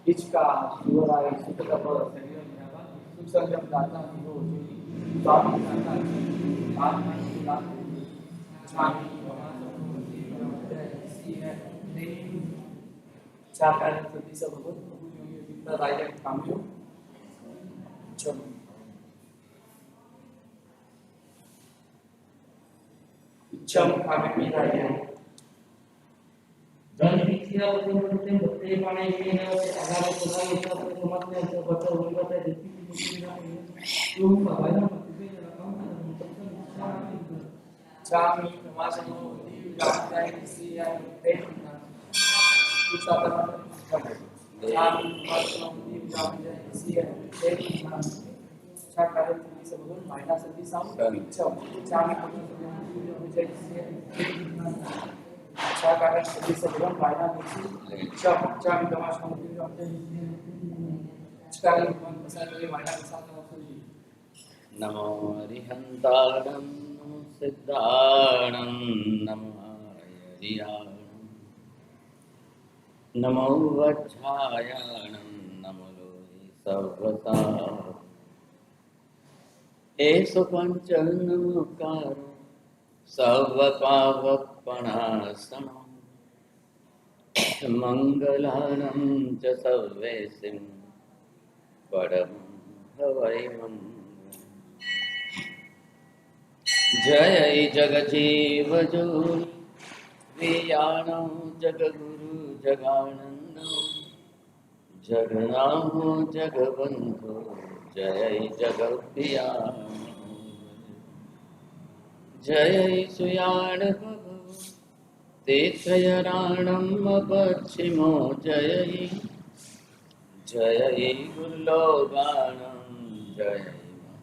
Ichka, Shivarai, Sukatapa, Sanyama, Susangam Data, Hiro, Swami Data, Atma, Swami, Chakar, Pisa, the Raja Kamyo, Chum. Chum, Kami Raja. Dan dikira betul-betul betul mana ini agar kita bisa bersemangat untuk baca umat di sini belum bahaya masih dalam Chami, Masamo, Ramdai, Sia, Pena, Usata, Chami, Masamo, Ramdai, Sia, Pena, Chakar, Sabun, minus of the sound, Chami, Vijay, Sia, Chakar, Sabun, minus Chami, Masamo, Chakar, minus नमो हरिहंताणं नमो सिद्धाणं नमो हरियाणं नमो वज्रायणं नमो लोहि सर्वसार एषु पञ्चनमकारो सर्वपावपणासनं मङ्गलानं च सर्वेसिं परमं हवै मङ्गलम् जय जगजीव जोनि वियाणो जगगुरु जगानंदो जगनामो जगबंधो जय जगपियाणो जय सुयाण तीर्थयाणम पश्चिमो जय जय गुरुलोगाणम जय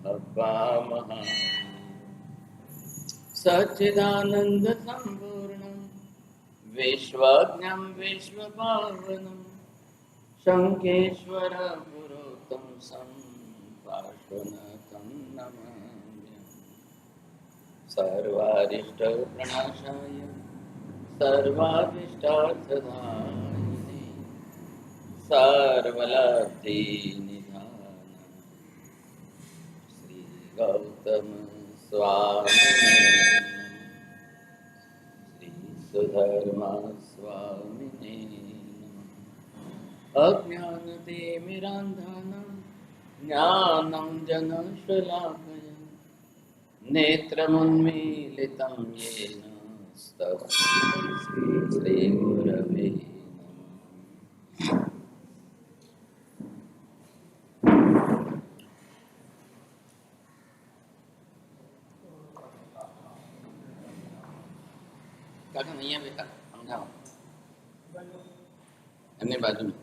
महब्बा महा सच्चिदानंद संपूर्णं विश्वज्ञं विश्वपावनं शंखेश्वर गुरुतं संपार्श्वनाथं नमाम्यहं सर्वारिष्ट प्रणाशाय सर्वाभीष्टार्थदायिने सर्वलब्धि निधानाय श्री गौतम स्वामिने सुधर्मा स्वामिने अज्ञानतिमिरान्धनं ज्ञानं जनशलाकया नेत्रमुन्मीलितं येन तस्मै श्रीगुरवे नमः। Kakak અહીંયા બેઠા સમજાવો એમની બાજુમાં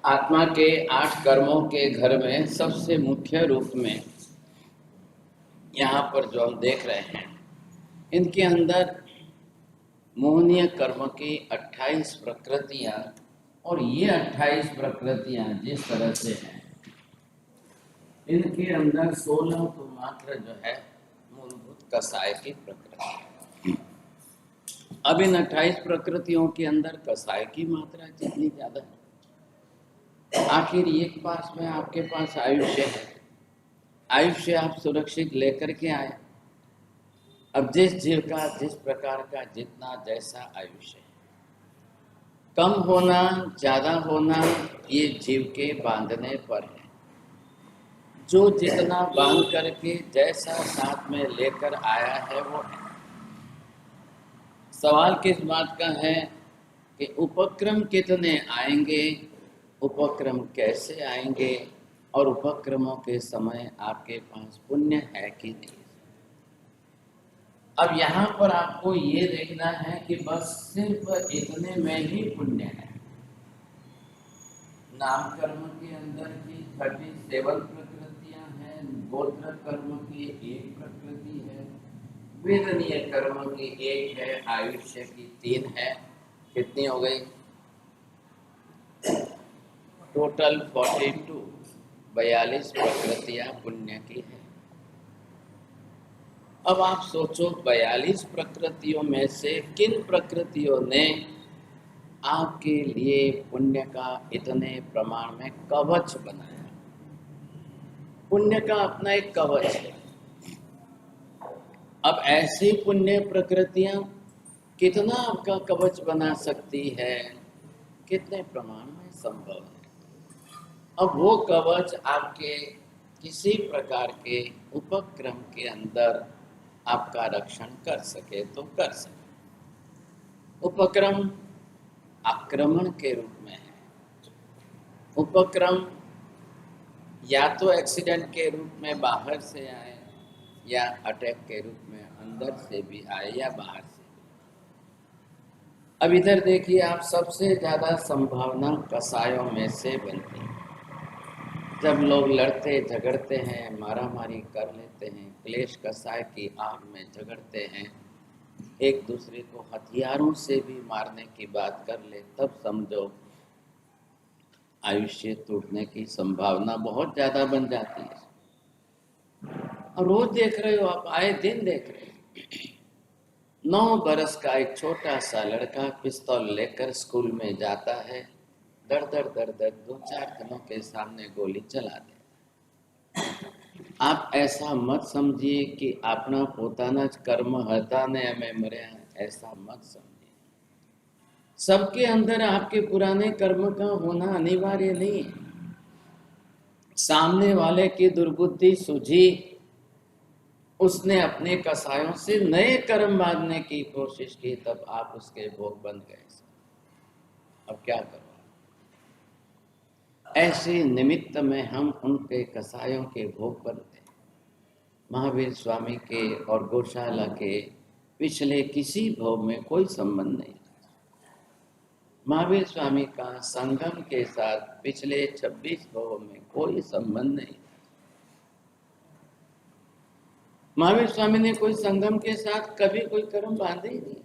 आत्मा के 8 कर्मों के घर में सबसे मुख्य रूप में यहाँ पर जो हम देख रहे हैं, इनके अंदर मोहनीय कर्म की 28 प्रकृतियाँ, और ये 28 प्रकृतियाँ जिस तरह से हैं, इनके अंदर 16 तो मात्र जो है मूलभूत कसाय की प्रकृति। अब इन 28 प्रकृतियों के अंदर कसाय की मात्रा जितनी ज्यादा है, आखिर एक पास में आपके पास आयुष्य है, आयुष्य आप सुरक्षित लेकर के आए। अब जिस जीव का जिस प्रकार का जितना जैसा आयुष्य है, कम होना ज्यादा होना ये जीव के बांधने पर है। जो जितना बांध करके जैसा साथ में लेकर आया है वो है। सवाल किस बात का है कि उपक्रम कितने आएंगे, उपक्रम कैसे आएंगे, और उपक्रमों के समय आपके पास पुण्य है कि नहीं। अब यहाँ पर आपको ये देखना है कि बस सिर्फ इतने में ही पुण्य है। नाम कर्म के अंदर की 37 प्रकृतियां हैं, गोत्र कर्म की 1 प्रकृति है, वेदनीय कर्म की 1 है, आयुष्य की 3 है। कितनी हो गई? टोटल 42 प्रकृतियां पुण्य की है। अब आप सोचो 42 प्रकृतियों में से किन प्रकृतियों ने आपके लिए पुण्य का इतने प्रमाण में कवच बनाया। पुण्य का अपना एक कवच है। अब ऐसी पुण्य प्रकृतियां कितना आपका कवच बना सकती है, कितने प्रमाण में संभव है। अब वो कवच आपके किसी प्रकार के उपक्रम के अंदर आपका रक्षण कर सके तो कर सके। उपक्रम आक्रमण के रूप में है। उपक्रम या तो एक्सीडेंट के रूप में बाहर से आए, या अटैक के रूप में अंदर से भी आए या बाहर से। अब इधर देखिए, आप सबसे ज्यादा संभावना कसायों में से बनती है। जब लोग लड़ते झगड़ते हैं, मारामारी कर लेते हैं, क्लेश कसाय की आग में झगड़ते हैं, एक दूसरे को हथियारों से भी मारने की बात कर ले, तब समझो आयुष्य टूटने की संभावना बहुत ज्यादा बन जाती है। और रोज देख रहे हो आप, आए दिन देख रहे हो। 9 बरस का एक छोटा सा लड़का पिस्तौल लेकर स्कूल में जाता है, दर दर 2-4 दिनों के सामने गोली चला दे। आप ऐसा मत समझिए कि अपना पोताना कर्म हता ने हमें मरे, ऐसा मत समझिए। सबके अंदर आपके पुराने कर्म का होना अनिवार्य नहीं है। सामने वाले की दुर्बुद्धि सूझी, उसने अपने कसायों से नए कर्म बांधने की कोशिश की, तब आप उसके भोग बन गए। अब क्या करो? ऐसे निमित्त में हम उनके कसायों के भोग बनते हैं। महावीर स्वामी के और गौशाला के पिछले किसी भोग में कोई संबंध नहीं। महावीर स्वामी का संगम के साथ पिछले 26 भोगों में कोई संबंध नहीं। महावीर स्वामी ने कोई संगम के साथ कभी कोई कर्म बांधे ही नहीं।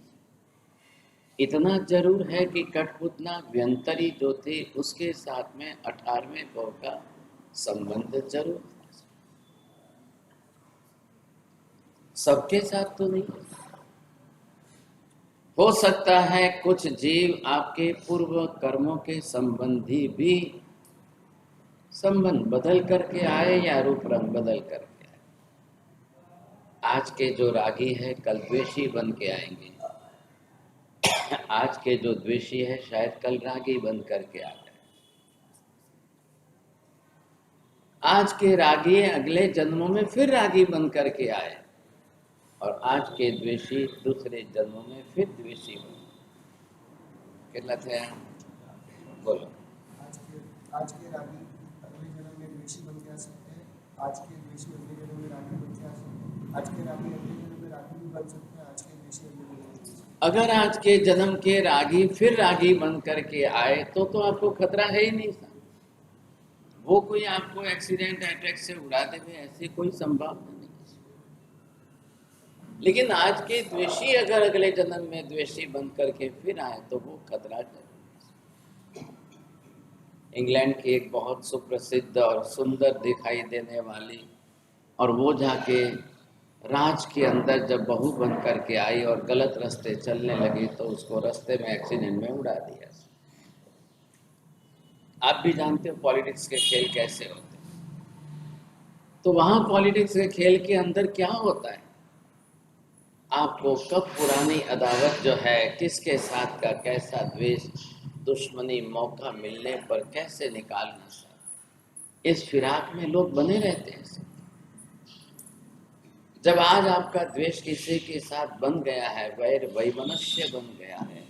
इतना जरूर है कि कठपुतना व्यंतरी जो थे, उसके साथ में 18वें भोग का संबंध जरूर था। सबके साथ तो नहीं। हो सकता है कुछ जीव आपके पूर्व कर्मों के संबंधी भी संबंध बदल करके आए या रूप रंग बदल करके आए। आज के जो रागी है कल द्वेषी बन के आएंगे, आज के जो द्वेषी है शायद कल रागी बन करके आ गए। आज के रागी अगले जन्मों में फिर रागी बन करके आए, और आज के द्वेषी दूसरे जन्मों में फिर द्वेषी बने। कितना थे? बोलो। आज के रागी अगले जन्म में द्वेषी बन के आ सकते हैं, आज के द्वेषी अगले जन्म में रागी बन के आ सकते हैं, आज के रागी अगले जन्म में रागी भी बन सकते हैं, आज के द्वेषी अगले जन्म में। अगर आज के जन्म के रागी फिर रागी बन करके आए तो आपको खतरा है ही नहीं। वो कोई आपको एक्सीडेंट अटैक से उड़ा देवे ऐसी कोई संभावना नहीं। लेकिन आज के द्वेषी अगर अगले जन्म में द्वेषी बन करके फिर आए तो वो खतरा है। इंग्लैंड की एक बहुत सुप्रसिद्ध और सुंदर दिखाई देने वाली, और वो जाके राज के अंदर जब बहू बन करके आई और गलत रास्ते चलने लगी तो उसको रास्ते में एक्सीडेंट में उड़ा दिया। आप भी जानते हो पॉलिटिक्स के खेल कैसे होते हैं। तो वहां पॉलिटिक्स के खेल के अंदर क्या होता है, आपको कब पुरानी अदावत जो है, किसके साथ का कैसा द्वेष दुश्मनी मौका मिलने पर कैसे निकालना चाहिए, इस फिराक में लोग बने रहते हैं। जब आज आपका द्वेष किसी के साथ बन गया है, वैर वैमनस्य बन गया है,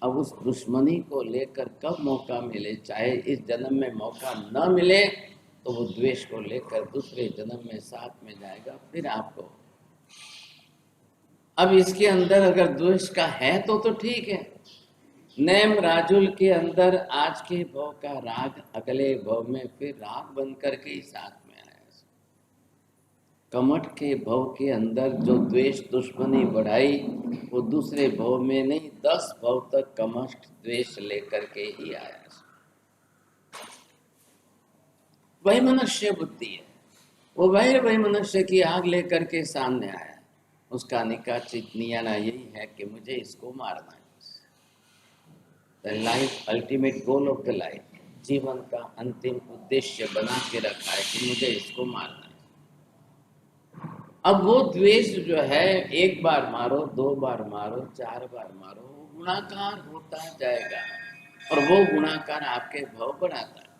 अब उस दुश्मनी को लेकर कब मौका मिले, चाहे इस जन्म में मौका न मिले तो वो द्वेष को लेकर दूसरे जन्म में साथ में जाएगा फिर आपको। अब इसके अंदर अगर द्वेष का है तो ठीक है। नेम राजुल के अंदर आज के भव का राग अगले भव में फिर राग बन करके ही साथ में आया। कमठ के भव के अंदर जो द्वेष दुश्मनी बढ़ाई वो दूसरे भव में नहीं, 10 भव तक कमठ द्वेष लेकर के ही आया। वही मनुष्य बुद्धि है, वो वही मनुष्य की आग लेकर के सामने आया। उसका निकाचित नियाना यही है कि मुझे इसको मारना है। The life ultimate goal of the life, जीवन का अंतिम उद्देश्य बना के रखा है कि मुझे इसको मारना है। अब वो द्वेष जो है, एक बार मारो, 2 बार मारो, 4 बार मारो, वो गुणाकार होता जाएगा और वो गुणाकार आपके भव बढ़ाता है।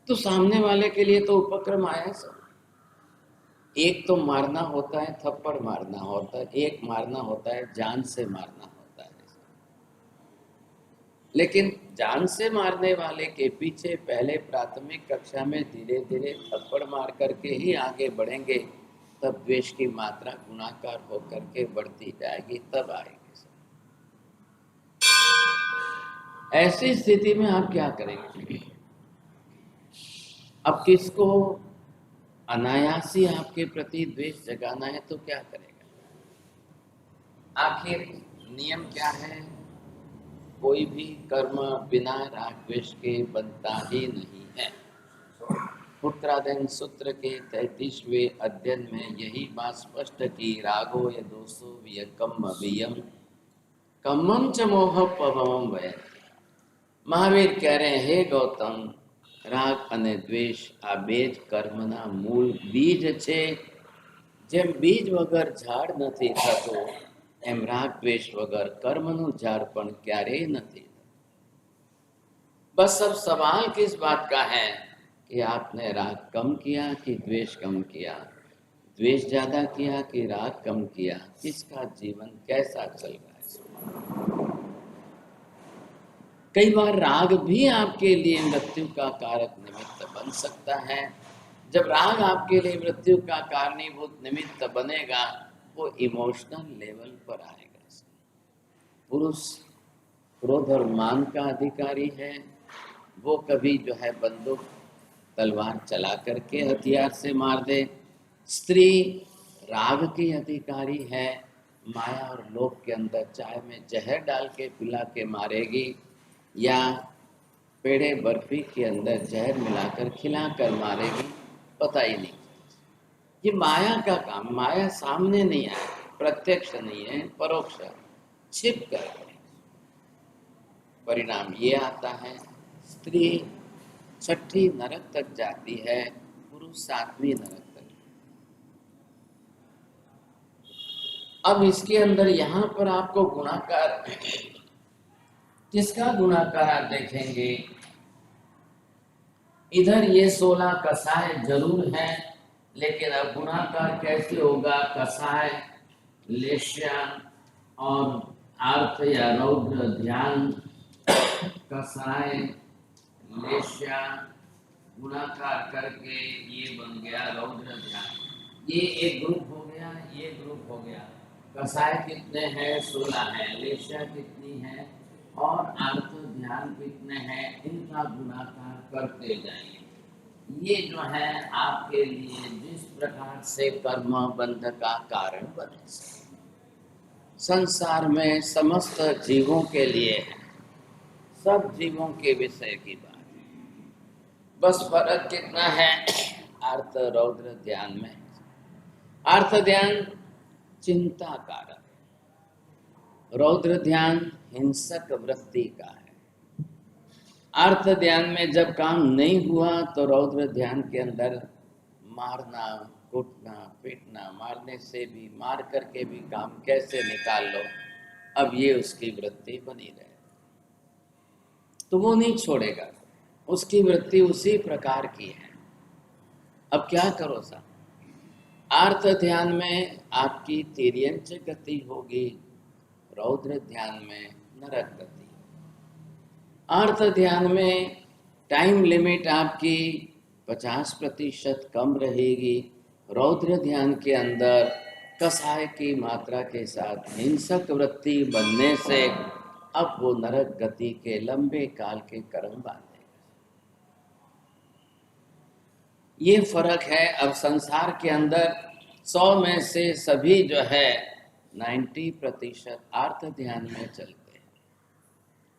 तो सामने वाले के लिए तो उपक्रम आया सब। एक तो मारना होता है, थप्पड़ मारना होता है, एक मारना होता है जान से मारना होता है। लेकिन जान से मारने वाले के पीछे पहले प्राथमिक कक्षा में धीरे धीरे थप्पड़ मार करके ही आगे बढ़ेंगे, तब द्वेष की मात्रा गुणाकार होकर के बढ़ती जाएगी, तब आएगी। ऐसी स्थिति में आप क्या करेंगे? अब किसको अनायासी आपके प्रति द्वेष जगाना है तो क्या करेगा? आखिर नियम क्या है? कोई भी कर्म बिना राग द्वेष के बनता ही नहीं है। पुत्रादन सूत्र के 33वें अध्ययन में यही बात स्पष्ट की, रागो य दोषो वियकम अभियम कम्मम च मोह पवम वय। महावीर कह रहे हैं, हे गौतम, राग અને દ્વેષ આ બે જ કર્મના મૂળ બીજ છે। જેમ બીજ વગર ઝાડ નથી થતું, એમ રાગ દ્વેષ વગર કર્મનું ઝાડ પણ ક્યારેય નથી। बस अब सवाल किस बात का है कि आपने राग कम किया कि द्वेष कम किया, द्वेष ज्यादा किया कि राग कम किया, किसका जीवन कैसा चल रहा है। कई बार राग भी आपके लिए मृत्यु का कारक निमित्त बन सकता है। जब राग आपके लिए मृत्यु का कारणीभूत निमित्त बनेगा, वो इमोशनल लेवल पर आएगा। पुरुष क्रोध और मान का अधिकारी है, वो कभी जो है बंदूक तलवार चला करके हथियार से मार दे। स्त्री राग की अधिकारी है, माया और लोभ के अंदर चाय में जहर डाल के पिला के मारेगी, या पेड़े बर्फी के अंदर जहर मिलाकर खिलाकर मारेगी, पता ही नहीं। ये माया का काम। माया सामने नहीं आए, प्रत्यक्ष नहीं है, परोक्ष छिप कर। परिणाम ये आता है, स्त्री 6ठी नरक तक जाती है, पुरुष 7वीं नरक तक। अब इसके अंदर यहाँ पर आपको गुणाकार, किसका गुणाकार आप देखेंगे? इधर ये 16 कसाय जरूर है, लेकिन अब गुणाकार कैसे होगा? कसाय, लेश्या और आर्थ या रौद्र ध्यान, कसाय, लेश्या गुणाकार करके ये बन गया रौद्र ध्यान। ये एक ग्रुप हो गया, ये ग्रुप हो गया। कसाय कितने हैं? 16 है। लेश्या कितनी है? और अर्थ ध्यान कितने हैं इनका गुणाकार करते जाएंगे। ये जो है आपके लिए जिस प्रकार से कर्म बंध का कारण बने, संसार में समस्त जीवों के लिए है, सब जीवों के विषय की बात है। बस फर्क कितना है अर्थ रौद्र ध्यान में। अर्थ ध्यान चिंता कारक, रौद्र ध्यान हिंसक वृत्ति का है। अर्थ ध्यान में जब काम नहीं हुआ तो रौद्र ध्यान के अंदर मारना, कूटना, पीटना, मारने से भी, मार करके भी काम कैसे निकाल लो, अब ये उसकी वृत्ति बनी रहे, तो वो नहीं छोड़ेगा, उसकी वृत्ति उसी प्रकार की है। अब क्या करो साहब, अर्थ ध्यान में आपकी तिर्यंच गति होगी, रौद्र ध्यान में नरक गति। अर्थ ध्यान में टाइम लिमिट आपकी 50% कम रहेगी, रौद्र ध्यान के अंदर कसाय की मात्रा के साथ हिंसक वृत्ति बनने से अब वो नरक गति के लंबे काल के कर्म बांधेगा। ये फर्क है। अब संसार के अंदर 100 में से सभी जो है 90% अर्थ ध्यान में चलते हैं,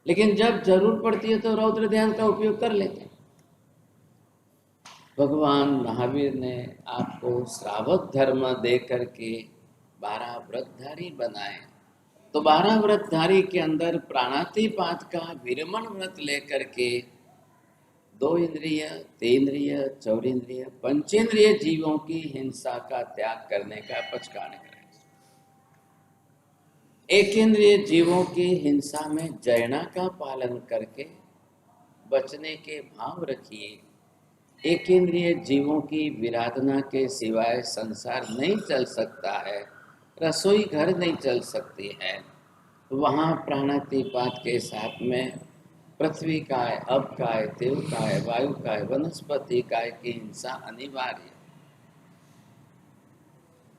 लेकिन जब जरूर पड़ती है तो रौद्र ध्यान का उपयोग कर लेते हैं। भगवान महावीर ने आपको श्रावक धर्म दे करके 12 व्रतधारी बनाए, तो 12 व्रतधारी के अंदर प्राणातिपात का विरमण व्रत लेकर के 2 इंद्रिय, 3 इंद्रिय, 4 इंद्रिय, 5 इंद्रिय जीवों की हिंसा का त्याग करने का पचकाण करें। 1 इंद्रिय जीवों की हिंसा में जयना का पालन करके बचने के भाव रखिए। 1 इंद्रिय जीवों की विराधना के सिवाय संसार नहीं चल सकता है, रसोई घर नहीं चल सकती है, वहाँ प्राणातिपात के साथ में पृथ्वी काय, अब काय, देव काय, वायु काय, वनस्पति काय की हिंसा अनिवार्य।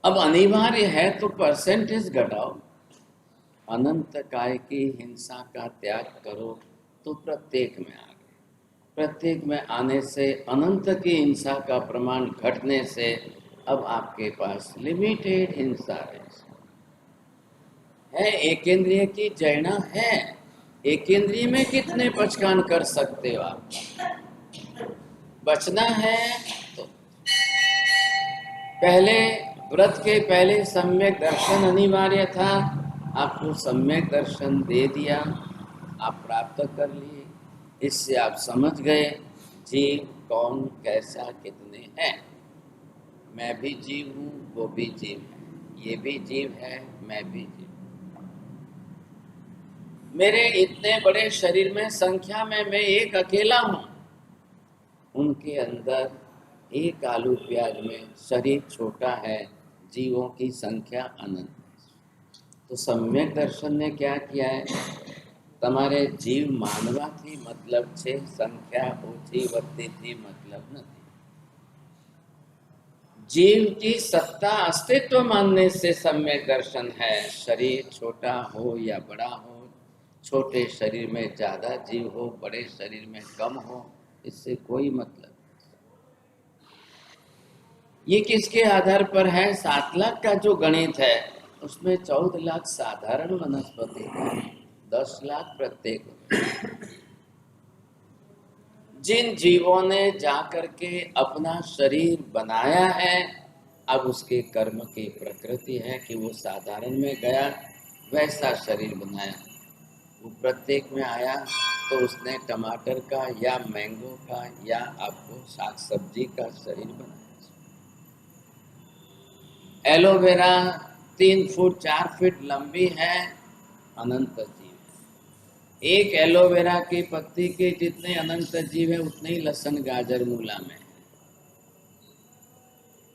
अब अनिवार्य है तो परसेंटेज घटाओ, अनंत काय की हिंसा का त्याग करो तो प्रत्येक में आ गए। प्रत्येक में आने से अनंत की हिंसा का प्रमाण घटने से अब आपके पास लिमिटेड हिंसा है। 1 इंद्रिय की जयना है, 1 इंद्रिय में कितने पचकान कर सकते हो आप? बचना है तो पहले व्रत के पहले सम्यक दर्शन अनिवार्य था, आपको सम्यक दर्शन दे दिया, आप प्राप्त कर लिए। इससे आप समझ गए जीव कौन, कैसा, कितने हैं। मैं भी जीव हूँ, वो भी जीव है, ये भी जीव है, मैं भी जीव। मेरे इतने बड़े शरीर में संख्या में मैं एक अकेला हूँ, उनके अंदर 1 आलू प्याज में शरीर छोटा है, जीवों की संख्या अनंत। तो सम्यक दर्शन ने क्या किया है, તમારે जीव मानवा थी मतलब छे, संख्या ओછી વધતી थी मतलब नहीं। जीव की सत्ता अस्तित्व मानने से सम्यक दर्शन है। शरीर छोटा हो या बड़ा हो, छोटे शरीर में ज्यादा जीव हो, बड़े शरीर में कम हो, इससे कोई मतलब नहीं। ये किसके आधार पर है? 7 लाख का जो गणित है उसमें 14 लाख साधारण वनस्पति है, 10 लाख प्रत्येक। जिन जीवों ने जाकर के अपना शरीर बनाया है, अब उसके कर्म की प्रकृति है कि वो साधारण में गया, वैसा शरीर बनाया। वो प्रत्येक में आया तो उसने टमाटर का या मैंगो का या आपको साग सब्जी का शरीर बनाया। एलोवेरा 3 फुट 4 फीट लंबी है, अनंत जीव। एक एलोवेरा की पत्ती के जितने अनंत जीव है उतने ही लहसुन गाजर मूला में।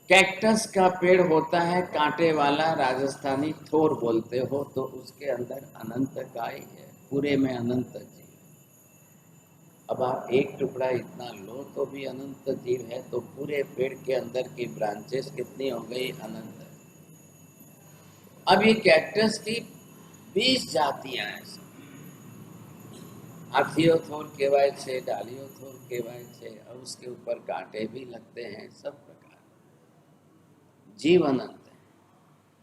कैक्टस का पेड़ होता है कांटे वाला, राजस्थानी थोर बोलते हो, तो उसके अंदर अनंत काय है, पूरे में अनंत जीव। अब आप एक टुकड़ा इतना लो तो भी अनंत जीव है, तो पूरे पेड़ के अंदर की ब्रांचेस कितनी हो गई? अनंत। अब ये कैक्टस की 20 जातियां हैं। हाथियों थोर केवाय छे, डालियों थोर केवाय छे, और उसके ऊपर कांटे भी लगते हैं। सब प्रकार जीव अनंत है।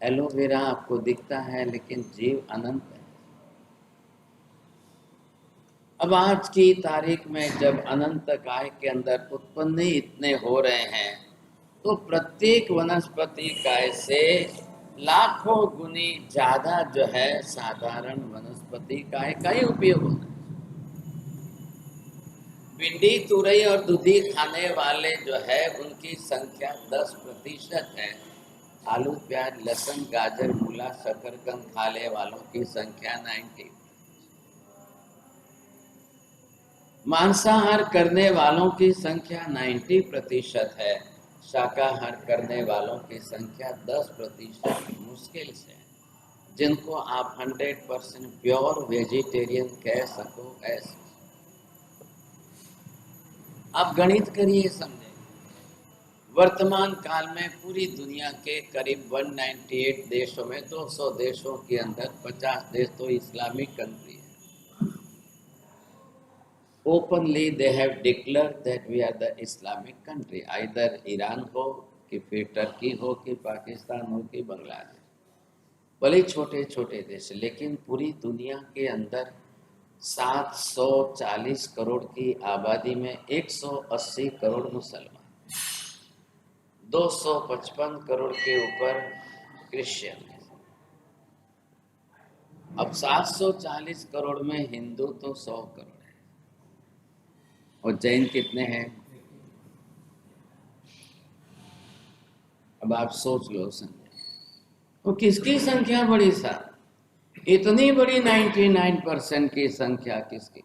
एलोवेरा आपको दिखता है लेकिन जीव अनंत है। अब आज की तारीख में जब अनंत काय के अंदर उत्पन्न ही इतने हो रहे हैं, तो प्रत्येक वनस्पति काय से लाखों गुनी ज्यादा जो है साधारण वनस्पति काय का ही उपयोग होना है। भिंडी, तुरई और दूधी खाने वाले जो है उनकी संख्या 10% है। आलू, प्याज, लहसुन, गाजर, मूला, शकरकंद खाने वालों की संख्या 90। मांसाहार करने वालों की संख्या 90% है। शाकाहार करने वालों की संख्या 10% मुश्किल से, जिनको आप 100% प्योर वेजिटेरियन कह सको ऐसे। आप गणित करिए, समझे। वर्तमान काल में पूरी दुनिया के करीब 198 देशों में 200 देशों के अंदर 50 देश तो इस्लामिक कंट्री है। Openly they have declared that we are the Islamic country, either Iran हो कि फिर टर्की हो कि पाकिस्तान हो कि बांग्लादेश, भले छोटे छोटे देश, लेकिन पूरी दुनिया के अंदर 740 करोड़ की आबादी में 180 करोड़ मुसलमान, 255 करोड़ के ऊपर क्रिश्चियन है। अब 740 करोड़ में हिंदू तो 100 करोड़ है, और जैन कितने हैं? अब आप सोच लो, समझे, तो किसकी संख्या बड़ी साहब? इतनी बड़ी 99% की संख्या किसकी?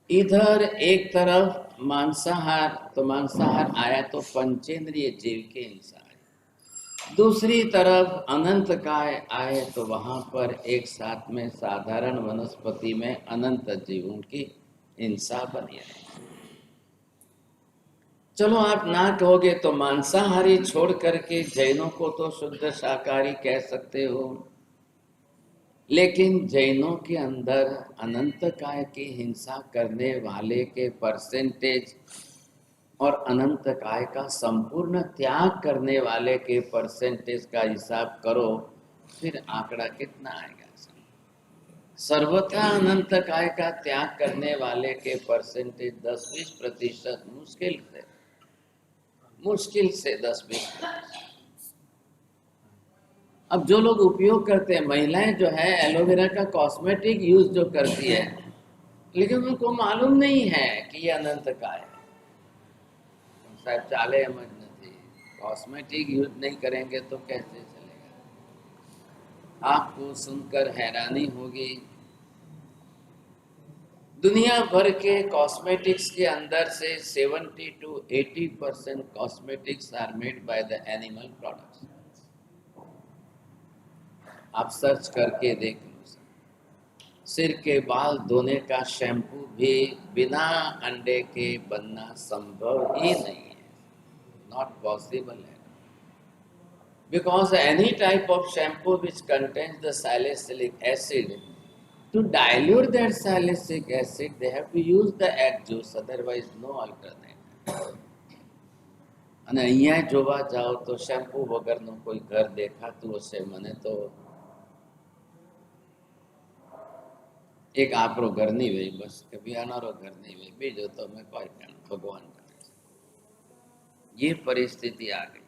इधर एक तरफ मांसाहार, तो मांसाहार आया तो पंचेंद्रिय जीव के हिंसा है। दूसरी तरफ अनंत काय आए तो वहां पर एक साथ में साधारण वनस्पति में अनंत जीवों की हिंसा बनी है। चलो आप ना कहोगे तो मांसाहारी छोड़ करके जैनों को तो शुद्ध शाकाहारी कह सकते हो, लेकिन जैनों के अंदर अनंत काय की हिंसा करने वाले के परसेंटेज और अनंत काय का संपूर्ण त्याग करने वाले के परसेंटेज का हिसाब करो, फिर आंकड़ा कितना आएगा? सर्वथा अनंत काय का त्याग करने वाले के परसेंटेज 10-20% मुश्किल से 10-20%। अब जो लोग उपयोग करते हैं, महिलाएं जो है एलोवेरा का कॉस्मेटिक यूज जो करती है, लेकिन उनको मालूम नहीं है कि ये अनंत काय है। साहब चाले समझ नहीं, कॉस्मेटिक यूज नहीं करेंगे तो कैसे चलेगा? आपको सुनकर हैरानी होगी, दुनिया भर के कॉस्मेटिक्स के अंदर से 70 to 80% cosmetics are made by the animal products. आप सर्च करके देख लो। सिर के बाल धोने का शैम्पू भी बिना अंडे के बनना संभव ही नहीं है, नॉट पॉसिबल है। Because any type of shampoo which contains the salicylic acid, to dilute that salicylic acid they have to use the egg juice, otherwise no alternative. અને અહીંયા જોવા જાઓ તો શેમ્પુ વગરનું કોઈ ઘર દેખાતું હશે મને તો એક આપણો ઘર નહીં હોય, બસ કે બિયાનારો ઘર નહીં હોય, બીજો તો મેં કોઈ પણ ભગવાન કરે। ये परिस्थिति आ गई।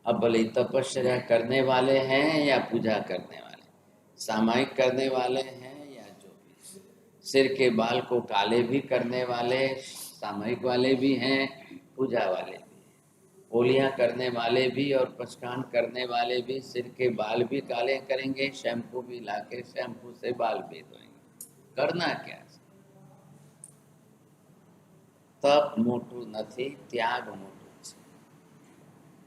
अब भले तपस्या करने वाले हैं या पूजा करने वाले, सामायिक करने वाले हैं या जो भी, सिर के बाल को काले भी करने वाले सामायिक वाले भी हैं, पूजा वाले भी, होलियां करने वाले भी और पचकान करने वाले भी सिर के बाल भी काले करेंगे, शैम्पू भी लाके शैम्पू से बाल भी धोएंगे। करना क्या? तप मोटू नहीं, त्याग मोटू है।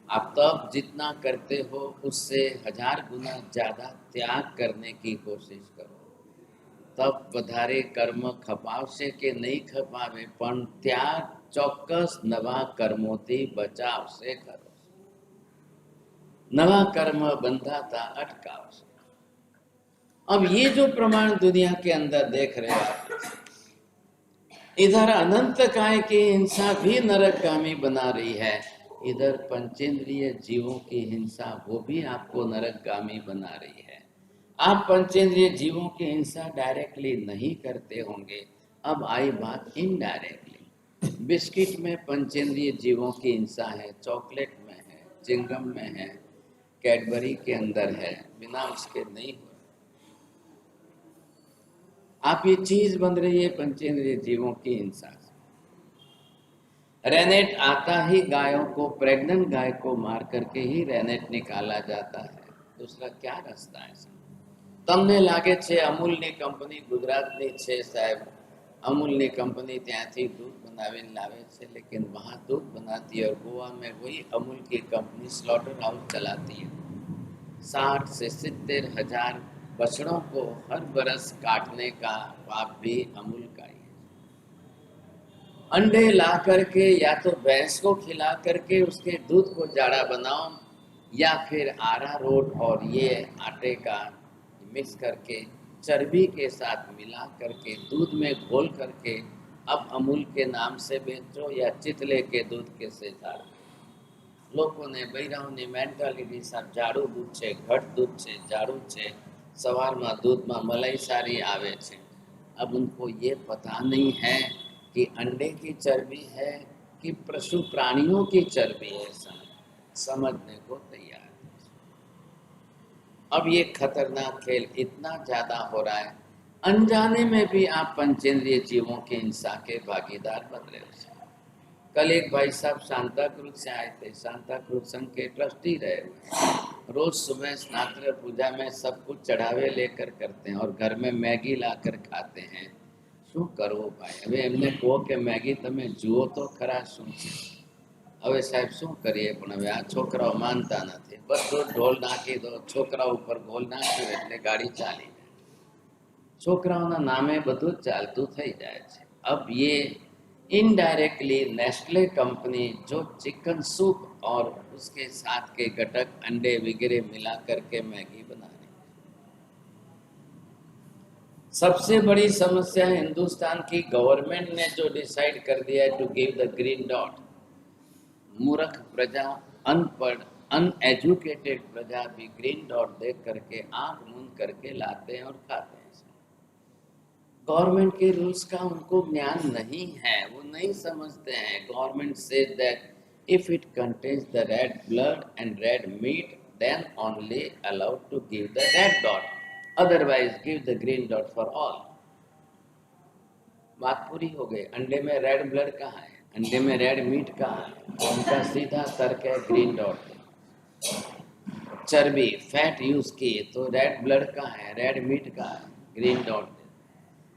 आप तप जितना करते हो उससे 1000 गुना ज्यादा त्याग करने की कोशिश करो। तप વધારે કર્મ ખપાવશે કે નહીં ખપાવે, પણ ત્યાગ ચોક્કસ નવા કર્મોથી બચાવશે કરો। નવા કર્મ બંધાતા અટકાવશે। अब ये जो प्रमाण दुनिया के अंदर देख रहे हो आप, इधर अनंत काय की हिंसा भी नरकगामी बना रही है, इधर पंचेंद्रिय जीवों की हिंसा वो भी आपको नरकगामी बना रही है। आप पंचेंद्रिय जीवों की हिंसा डायरेक्टली नहीं करते होंगे, अब आई बात इनडायरेक्टली। बिस्किट में पंचेंद्रिय जीवों की हिंसा है, चॉकलेट में है, चिंगम में है, कैडबरी के अंदर है, बिना उसके नहीं हो। आप ये चीज बन रही है पंचेंद्रिय जीवों की हिंसा से। रेनेट आता ही गायों को, प्रेग्नेंट गाय को मार करके ही रेनेट निकाला जाता है, दूसरा क्या रास्ता है? તમને લાગે છે અમૂલની કંપની ગુજરાતની છે સાહેબ, અમૂલની કંપની ત્યાંથી दूध बनाવીને लावे છે, लेकिन वहाँ दूध बनाती है और गोवा में वही अमूल की कंपनी स्लॉटर हाउस चलाती है। 60 से 70 हजार बछड़ों को हर बरस काटने का पाप भी अमूल का ही है। अंडे ला करके या तो भैंस को खिला करके उसके दूध को जाड़ा बनाओ, या फिर आरा रोट और ये आटे का मिक्स करके चर्बी के साथ मिला करके दूध में घोल करके अब अमूल के नाम से बेचो, या चितले के दूध के से झाड़ो। લોકોને બૈરાઓની મેન્ટાલિટી સાહેબ, જાડું દૂધ છે, ઘટ दूध છે, જાડું છે, સવારમાં दूधમાં मलाई सारी आवे છે। अब उनको ये पता नहीं है कि अंडे की चर्बी है कि पशु प्राणियों की चर्बी है, समझने को तैयार। अब ये खतरनाक खेल इतना ज्यादा हो रहा है, अनजाने में भी आप पंचेंद्रिय जीवों की हिंसा के भागीदार बन रहे हो। कल एक भाई साहब सांता क्रूज से आए थे, सांता क्रूज संघ के ट्रस्टी रहे हुए। रोज सुबह स्नात्र पूजा में सब कुछ चढ़ावे लेकर करते हैं और घर में मैगी लाकर खाते हैं। શું કરવું ભાઈ? હવે એમને કહો કે મેગી તમે જુઓ તો ખરા શું છે। હવે સાહેબ શું કરીએ, પણ હવે આ છોકરાઓ માનતા નથી। બધું ઢોલ નાખી દો, છોકરા ઉપર ગોલ નાખ્યું એટલે ગાડી ચાલી જાય, છોકરાઓના નામે બધું ચાલતું થઈ જાય છે। अब ये इनडायरेक्टली नेस्ले कंपनी जो चिकन सूप और उसके साथ के घटक अंडे वगैरह मिला करके मैगी बना रही। सबसे बड़ी समस्या हिंदुस्तान की गवर्नमेंट ने जो डिसाइड कर दिया है to give the green dot. मूर्ख प्रजा, अनपढ़, अनएजुकेटेड प्रजा भी ग्रीन डॉट देख करके आंख मूंद करके लाते हैं और खाते हैं। गवर्नमेंट के रूल्स का उनको ज्ञान नहीं है, वो नहीं समझते हैं। Government says that if it contains the red blood and red meat then only allowed to give the red dot, otherwise give the green dot for all. बात पूरी हो गई। अंडे में रेड ब्लड कहाँ है, अंडे में रेड मीट कहाँ है? उनका सीधा तर्क है ग्रीन डॉट। चर्बी फैट यूज की तो रेड ब्लड कहाँ है, रेड मीट कहाँ है, ग्रीन डॉट।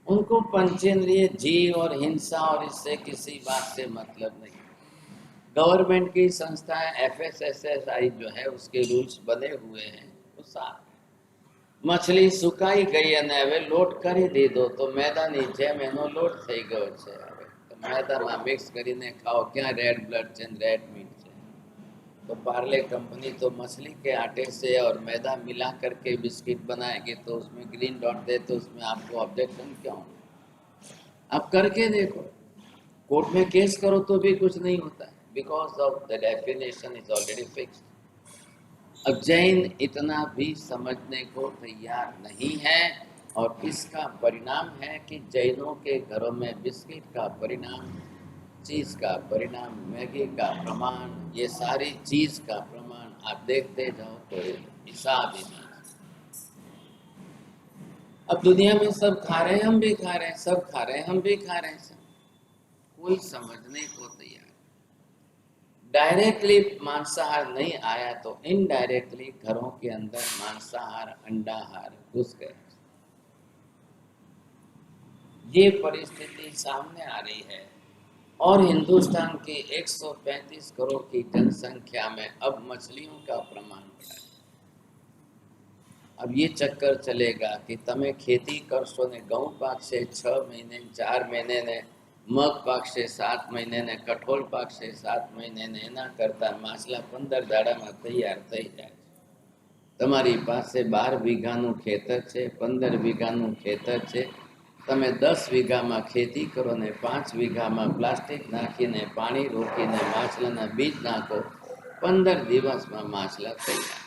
उनको पंचेंद्रिय जीव और हिंसा और इससे किसी बात से मतलब नहीं। गवर्नमेंट की संस्थाएं FSSAI जो है उसके रूल्स बने हुए हैं, वो साफ। मछली सुकाई गई અને હવે લોટ કરી દીધો તો મેદાની જેમ એનો લોટ થઈ ગયો છે। હવે તો મેદામાં મિક્સ કરીને ખાઓ, ક્યાં રેડ ब्लड છે, रेड मीट છે। तो पार्ले कंपनी तो मछली के आटे से और मैदा मिला करके बिस्किट बनाएगी, तो उसमें ग्रीन डॉट दे तो उसमें आपको ऑब्जेक्शन क्यों? आप करके देखो, कोर्ट में केस करो तो भी कुछ नहीं होता है, because of the definition is already fixed. अब जैन इतना भी समझने को तैयार नहीं है, और इसका परिणाम है कि जैनों के घरों में बिस्किट का परिणाम, चीज का परिणाम, मैगी का प्रमाण, ये सारी चीज का प्रमाण आप देखते जाओ तो हिसाब ही नहीं। अब दुनिया में सब खा रहे हैं, हम भी खा रहे हैं, सब खा रहे हैं, हम भी खा रहे हैं, सब कोई समझने को तैयार। डायरेक्टली मांसाहार नहीं आया तो इनडायरेक्टली घरों के अंदर मांसाहार, अंडाहार घुस गए। ये परिस्थिति सामने आ रही है, और हिंदुस्तान की 135 करोड़ की जनसंख्या में अब मछलियों का प्रमाण बढ़ा है। अब ये चक्कर चलेगा कि तमे खेती करशो ने घઉં पाकशे 6 महीने, 4 महीने ने मग पाकशे 7 महीने ने, कठोल पाकशे 7 महीने ने, एना करता माछला 15 દાડામાં તૈયાર થઈ જાય। તમારી પાસે 12 વીઘાનું ખેતર છે, 15 વીઘાનું ખેતર છે, તમે 10 વીઘામાં ખેતી કરો ને 5 વીઘામાં પ્લાસ્ટિક નાખીને પાણી રોકીને માછલાના બીજ નાખો, 15 દિવસમાં માછલા તૈયાર.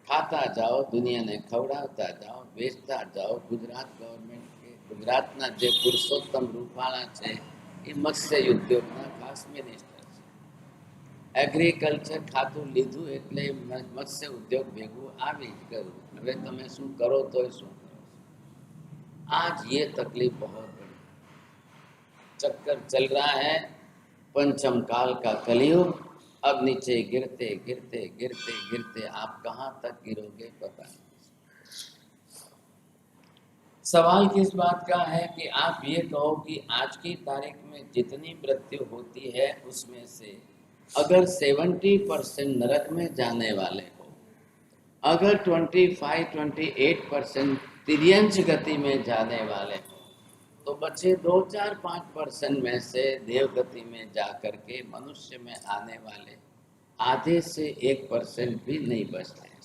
ખાતા જાઓ, દુનિયાને ખવડાવતા જાઓ, વેચતા જાઓ. ગુજરાત ગવર્મેન્ટ કે ગુજરાતના જે પુરુષોત્તમ રૂપાલા છે એ મત્સ્ય ઉદ્યોગના ખાસ મિનિસ્ટર છે. એગ્રીકલ્ચર ખાતું લીધું એટલે મત્સ્ય ઉદ્યોગ ભેગું આવી જ ગયું. હવે તમે શું કરો તોય શું કરો. आज ये तकलीफ बहुत बड़ी, चक्कर चल रहा है पंचम काल का कलयुग. अब नीचे गिरते गिरते गिरते गिरते आप कहाँ तक गिरोगे पता नहीं. सवाल किस बात का है कि आप ये कहो कि आज की तारीख में जितनी मृत्यु होती है उसमें से अगर 70% नरक में जाने वाले हो, अगर 25-28% तिर्यंच गति में जाने वाले हो, तो बचे 2-4-5% में से देव गति में जाकर के मनुष्य में आने वाले आधे से 1% भी नहीं बचते हैं.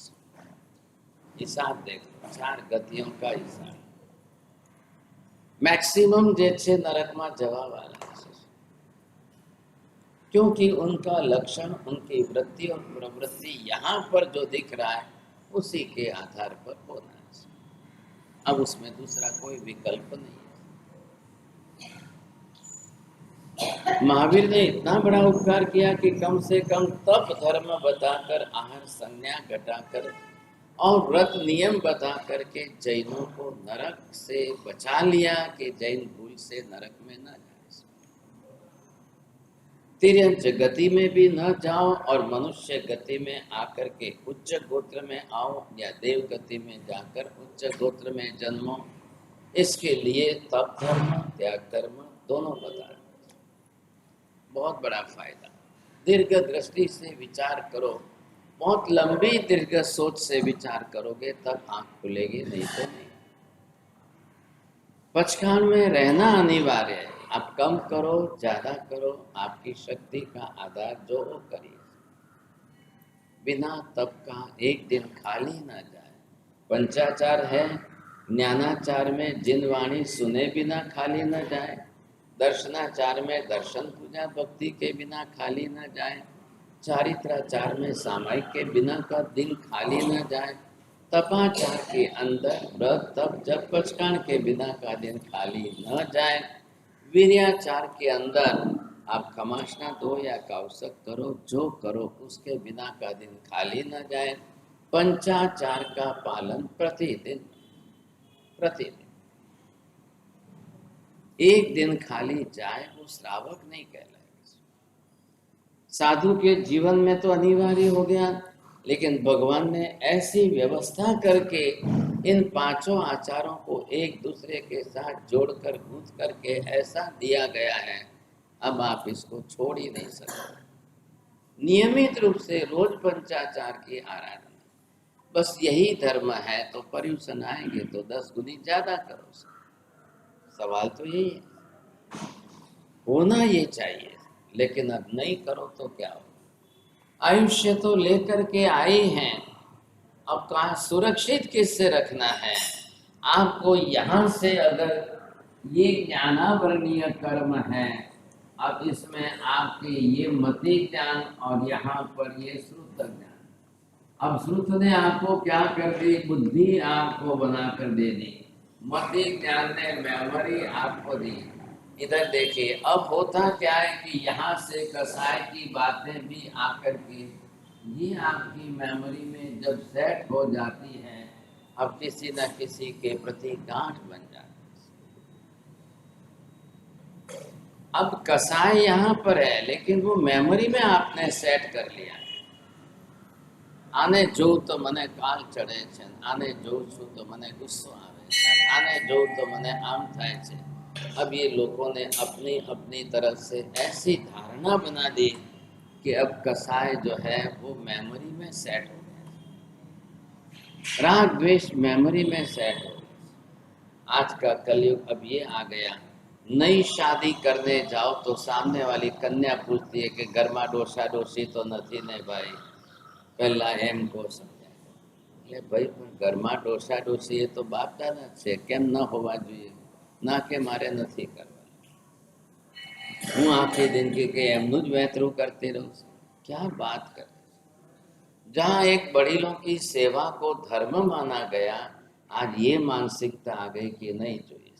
हिसाब देखो, 4 गतियों का हिसाब. मैक्सिमम जे छे नरक में जवा वाला है, क्योंकि उनका लक्षण, उनकी वृत्ति और प्रवृत्ति यहाँ पर जो दिख रहा है उसी के आधार पर होना है. अब उसमें दूसरा कोई विकल्प नहीं है. महावीर ने इतना बड़ा उपकार किया कि कम से कम तप धर्म बताकर, आहार संज्ञा घटाकर और व्रत नियम बता करके जैनों को नरक से बचा लिया कि जैन भूल से नरक में न जाए. तिर्यंच गति में भी न जाओ और मनुष्य गति में आकर के उच्च गोत्र में आओ या देव गति में जाकर उच्च गोत्र में जन्मो. इसके लिए तप धर्म, त्याग धर्म दोनों बता. बहुत बड़ा फायदा. दीर्घ दृष्टि से विचार करो, बहुत लंबी दीर्घ सोच से विचार करोगे तब आंख खुलेगी, नहीं तो नहीं. पचखान में रहना अनिवार्य है. आप कम करो ज्यादा करो, आपकी शक्ति का आधार जो हो करिए. बिना तप का एक दिन खाली ना जाए. पंचाचार है, ज्ञानाचार में जिन वाणी सुने बिना खाली न जाए. दर्शनाचार में दर्शन पूजा भक्ति के बिना खाली न जाए. चारित्राचार में सामायिक के बिना का दिन खाली न जाए. तपाचार के अंदर व्रत तप जप पचकान के बिना का दिन खाली न जाए. वीर्याचार के अंदर आप खमासना दो या कौशक करो, जो करो उसके बिना का दिन खाली न जाए. पंचाचार का पालन प्रतिदिन एक दिन खाली जाए वो श्रावक नहीं कहलाएगा. साधु के जीवन में तो अनिवार्य हो गया, लेकिन भगवान ने ऐसी व्यवस्था करके इन 5 आचारों को एक दूसरे के साथ जोड़कर गूंथ करके ऐसा दिया गया है, अब आप इसको छोड़ ही नहीं सकते. नियमित रूप से रोज पंचाचार की आराधना, बस यही धर्म है. तो पर्यूषण आएंगे तो 10 गुनी ज्यादा करो. सवाल तो यही है. होना ये चाहिए, लेकिन अब नहीं करो तो क्या हो. आयुष्य तो लेकर के आई हैं, अब कहाँ सुरक्षित किससे रखना है. आपको यहाँ से अगर ये ज्ञानावरणीय कर्म है, अब इसमें आपके ये मति ज्ञान और यहाँ पर ये श्रुत ज्ञान. अब श्रुत ने आपको क्या कर दी, बुद्धि आपको बना कर दे दी. मति ज्ञान ने मेमोरी आपको दी. इधर देखिए अब होता क्या है कि यहाँ से कसाय की बातें भी आकर के ये आपकी मेमोरी में जब सेट हो जाती है, अब किसी न किसी के प्रति गांठ बन जाती है. अब कसाय यहाँ पर है, लेकिन वो मेमोरी में आपने सेट कर लिया है. आने जो तो मने काल चढ़े छे, आने जो छू तो मने गुस्सो आवे छे, आने जो तो मने आम थाय छे. अब ये लोगों ने अपनी अपनी तरफ से ऐसी धारणा बना दी कि अब कसाय जो है वो मेमोरी में सेट हो गया. राग द्वेष मेमोरी में सेट हो गया. आज का कलयुग अब ये आ गया, नई शादी करने जाओ तो सामने वाली कन्या पूछती है कि घर में डोसा डोसी तो नहीं ने भाई. પહેલા એમ કહો સમજાય એટલે ભાઈ પણ ઘરમાં ડોસા ડોસી એ તો બાપ દાદા છે, કેમ ન હોવા જોઈએ? ના કે મારે નથી કરવા, હું આખી જિંદગી કે એમનું જ વહેતરું કરતી રહું છું। क्या बात कर, जहाँ एक बड़ीलों की सेवा को धर्म माना गया, आज ये मानसिकता आ गई कि नहीं જોઈએ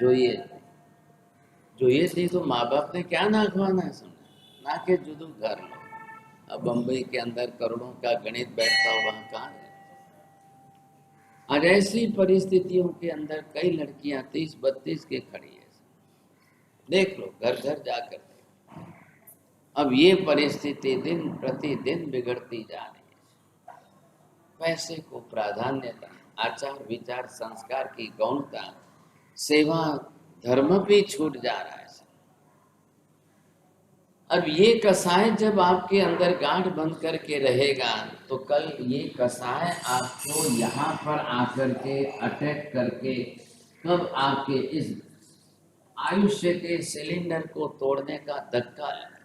જોઈએ જોઈએ थी तो माँ बाप ने क्या नाखवाना है सुना, ना के जुदू घर लो। अब बम्बई के अंदर करोड़ों का गणित बैठता हो, वहां कहाँ है? आज ऐसी परिस्थितियों के अंदर कई लड़कियां 30-32 के खड़ी है, देख लो, घर घर जाकर देखो। अब ये परिस्थिति दिन प्रतिदिन बिगड़ती जा रही है। पैसे को प्राधान्यता, आचार विचार संस्कार की गौणता, सेवा धर्म भी छूट जा रहा है। अब ये कसाय जब आपके अंदर गांठ बंद करके रहेगा तो कल ये कसाय आपको यहाँ पर आकर के अटैक करके कब आपके इस आयुष्य के सिलेंडर को तोड़ने का धक्का लगा।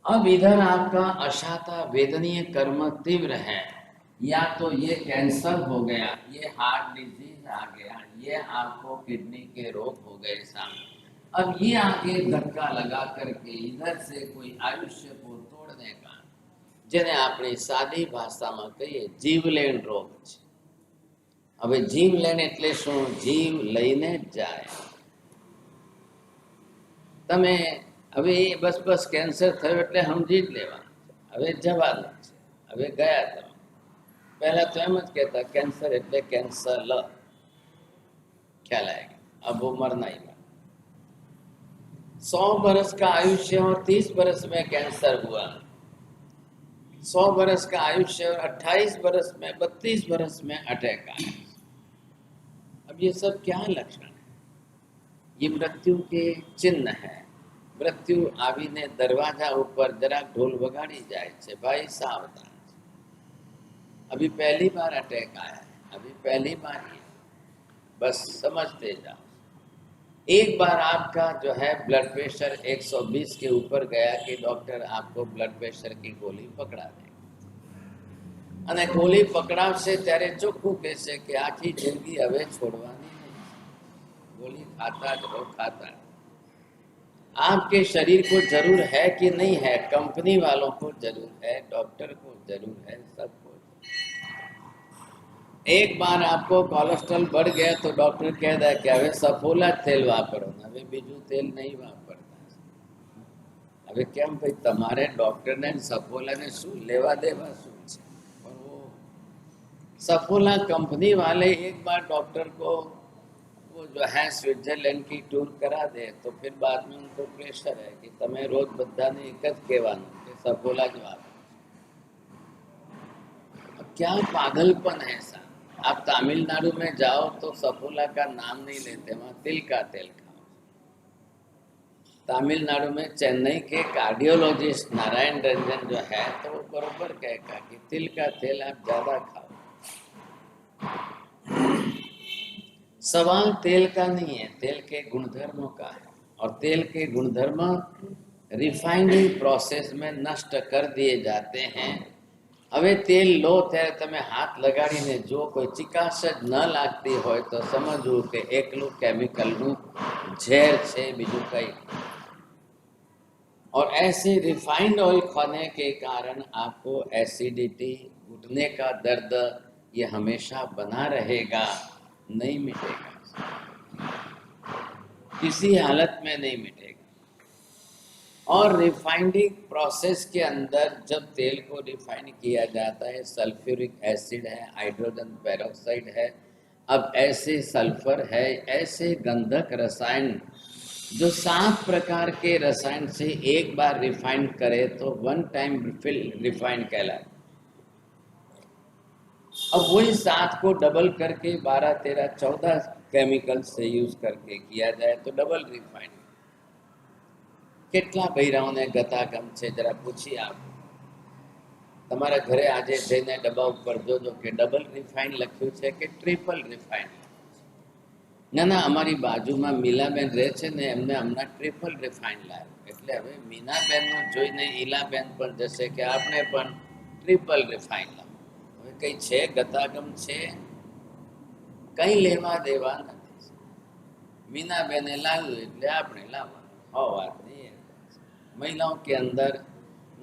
अब इधर आपका अशाता वेदनीय कर्म तीव्र है, या तो ये कैंसर हो गया, ये हार्ट डिजीज आ गया, ये आपको किडनी के रोग हो गए सामने। अब ये आगे धक्का लगा करके इधर से कोई आयुष्य को तोड़ने का, જેને આપણે સાદી ભાષામાં કહીએ જીવલેણ રોગ છે। હવે જીવલેણ એટલે શું? જીવ લઈને જ જાય। તમે હવે બસ બસ કેન્સર થયો એટલે સમજી જ લેવાનું છે, હવે જવાનું છે, હવે ગયા તમે। પહેલા તો એમ જ કહેતા કેન્સર એટલે કેન્સર ल, ખ્યાલ આएगा, अब वो मरना ही। 100 बरस का आयुष्य और 30 बरस में कैंसर हुआ, 100 बरस का आयुष्य और 28 बरस में 32 बरस में अटैक आया। अब ये सब क्या लक्षण है? ये मृत्यु के चिन्ह है। मृत्यु आवीने दरवाजा ऊपर जरा ढोल वगाड़ी जाए छे, भाई सावधान, अभी पहली बार अटैक आया है, अभी पहली बार ही, बस समझते जाओ। एक बार आपका जो है ब्लड प्रेशर 120 के ऊपर गया कि डॉक्टर आपको ब्लड प्रेशर की गोली पकड़ा दे, અને ગોલી પકડાવશે ત્યારે ચોખ્ખું કહેશે કે આખી જિંદગી હવે છોડવાની નહીં, ગોલી खाता रहो, खाता रहो। आपके शरीर को जरूर है कि नहीं है? कंपनी वालों को जरूर है, डॉक्टर को जरूर है, सबको। एक बार आपको कोलेस्ट्रॉल बढ़ गया तो डॉक्टर कह दे कि હવે સફોલા તેલ વાપરો, હવે બીજું તેલ નહીં વાપરતા। હવે કેમ ભાઈ, તમારે ડોક્ટરને સફોલાને શું લેવા દેવા શું છે? પણ वो सफोला कंपनी वाले एक बार डॉक्टर को वो जो है स्विट्जरलैंड की टूर करा दे तो फिर बाद में उनको प्रेशर है कि તમે રોજ બધાને એક જ કહેવાનું કે સફોલા જ વાપરો। अब क्या पागलपन है ऐसा? आप तमिलनाडु में जाओ तो सफोला का नाम नहीं लेते, वहाँ तिल का तेल खाओ। तमिलनाडु में चेन्नई के कार्डियोलॉजिस्ट नारायण रंजन जो है तो वो बरोबर कहेगा कि तिल का तेल आप ज्यादा खाओ। सवाल तेल का नहीं है, तेल के गुणधर्मों का है, और तेल के गुणधर्म रिफाइनिंग प्रोसेस में नष्ट कर दिए जाते हैं। હવે તેલ લો ત્યારે તમે હાથ લગાડીને જો કોઈ ચિકાસ જ ન લાગતી હોય તો સમજવું કે એકલું કેમિકલનું ઝેર છે, બીજું કંઈ નહીં। और ऐसे रिफाइंड ऑयल खाने के कारण आपको एसिडिटी, घुटने का दर्द ये हमेशा बना रहेगा, नहीं मिटेगा, किसी हालत में नहीं मिटेगा। और रिफाइनिंग प्रोसेस के अंदर जब तेल को रिफाइन किया जाता है, सल्फ्यूरिक एसिड है, हाइड्रोजन पेरोक्साइड है, अब ऐसे सल्फर है, ऐसे गंधक रसायन जो 7 प्रकार के रसायन से एक बार रिफाइन करे तो 1 टाइम रिफाइन कहलाए। अब वही 7 को डबल करके 12, 13, 14 केमिकल से यूज करके किया जाए तो डबल रिफाइन। કેટલા બૈરાઓને ગતાગમ છે જરા પૂછી આપ, તમારા ઘરે આજે જઈને ડબ્બા ઉપર જોજો કે ડબલ રિફાઇન લખ્યું છે કે ટ્રિપલ રિફાઇન। ના અમારી બાજુમાં મીલાબેન રહે છે ને, એમને હમણાં ટ્રિપલ રિફાઇન લાવ્યો, એટલે હવે મીનાબેનનું જોઈને ઈલાબેન પણ જશે કે આપણે પણ ટ્રિપલ રિફાઇન લાવો. હવે કઈ છે ગતાગમ છે, કઈ લેવા દેવા નથી. मीनाबेन लाव्યું એટલે આપણે લાવવાનું, વાત नहीं है. महिलाओं के अंदर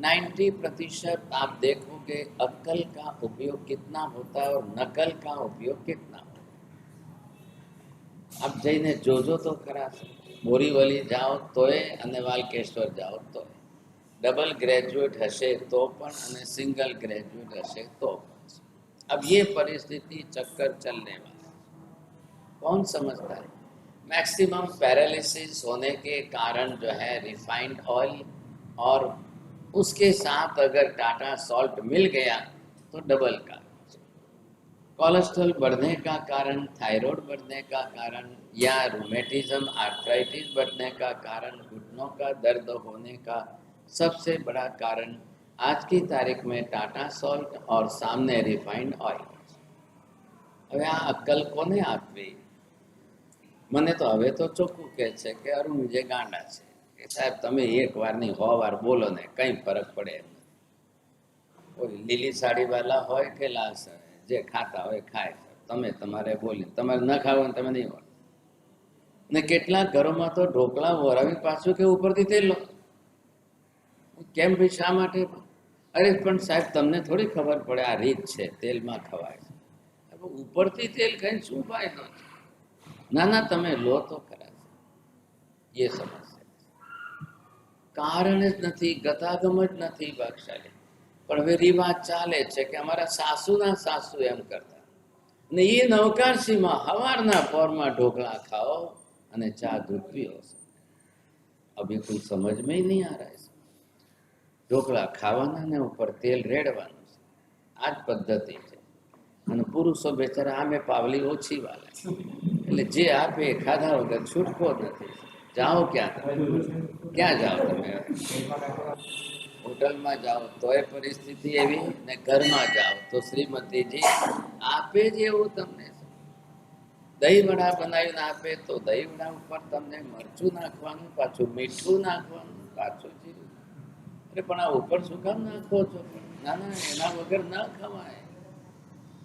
90% आप देखोगे अक्ल का उपयोग कितना होता है और नकल का उपयोग कितना होता है. आप जઈને જોજો તો ખરા. બોરીવલી જાઓ તોય અને વાલકેશ્વર જાઓ તોય डबल ग्रेजुएट हसे तो पण અને सिंगल ग्रेजुएट हसे तो पण. अब ये परिस्थिति चक्कर चलने वाला है. कौन समझता है? मैक्सिमम पैरालिसिस होने के कारण जो है रिफाइंड ऑयल और उसके साथ अगर टाटा सॉल्ट मिल गया तो डबल का. कोलेस्ट्रॉल बढ़ने का कारण, थायराइड बढ़ने का कारण या रूमेटिज्म आर्थराइटिस बढ़ने का कारण, घुटनों का दर्द होने का सबसे बड़ा कारण आज की तारीख में टाटा सॉल्ट और सामने रिफाइंड ऑयल. હવે આ અક્કલ કોને આપવી? મને તો હવે તો ચોખ્ખું કહે છે કે અરુણજી ગાંડા છે કે સાહેબ તમે એક વારની 100 વાર બોલો ને કંઈ ફરક પડે એમ નથી. કોઈ લીલી સાડીવાળા હોય કે લાલ સાડી, જે ખાતા હોય ખાય, તમે તમારે બોલી, તમારે ન ખાવું ને તમે નહીં બોલો. ને કેટલાક ઘરોમાં તો ઢોકળા વરાવી પાછું કે ઉપરથી તેલ લો. કેમ ભાઈ, શા માટે? અરે પણ સાહેબ તમને થોડી ખબર પડે આ રીત છે, તેલમાં ખવાય છે. ઉપરથી તેલ ખાઈને શું ફાયદો છે? ના તમે લો તો ખરા. એ સમસ્યા કારણ જ નથી, ગતાગમ જ નથી ભાગશાળી. પણ હવે રિવાજ ચાલે છે કે અમારા સાસુના સાસુ એમ કરતા, ને એ નવકારસીમાં હવારના પોરમાં ઢોકળા ખાઓ અને ચા દૂધ પીઓ. અભી કોઈ સમજ में नहीं आ रहा है. ઢોકળા ખાવાના ને ઉપર તેલ રેડવાનું છે, આ જ પદ્ધતિ છે. અને પુરુષો બેચારા આમે પાવલી ઓછી વાલે, એટલે જે આપે એ ખાધા વગર છૂટકો જ નથી. જાઓ ક્યાં જાઓ તમે? હોટલમાં જાઓ તોય પરિસ્થિતિ એવી, ને ઘરમાં જાઓ તો શ્રીમતીજી આપે જ એવું તમને. દહીં વડા બનાવીને આપે તો દહીં વડા ઉપર તમને મરચું નાખવાનું, પાછું મીઠું નાખવાનું, પાછું જીરું. અરે પણ આ ઉપર શું કામ નાખો છો? ના એના વગર ના ખવાય.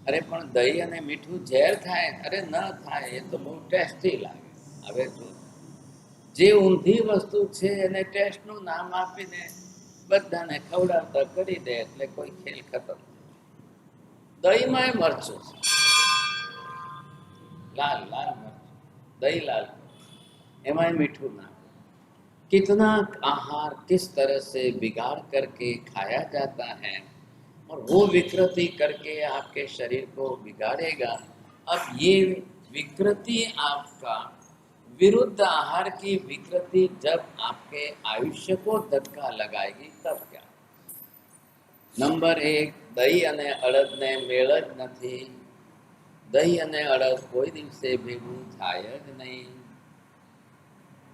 અરે પણ દહીં અને મીઠું ઝેર થાય? અરે ન થાય, એ તો બહુ ટેસ્ટી લાગે. હવે જે ઊંધી વસ્તુ છે એને ટેસ્ટનું નામ આપીને બધાને ખવડાવતા કરી દે એટલે કોઈ ખેલ ખતમ. દહીંમાં મરચું, लाल मर्च, दही लाल, एम मीठू ना. कितना आहार किस तरह से बिगाड़ करके खाया जाता है और वो विकृति करके आपके शरीर को बिगाड़ेगा. अब ये विकृति आपका विरुद्ध आहार की विकृति जब आपके आयुष्य को धक्का लगाएगी तब क्या? नंबर 1, दही અને અડદને મેળ જ નથી. दही અને અડદ કોઈ દિવસે ભેગું થાય જ નહીં.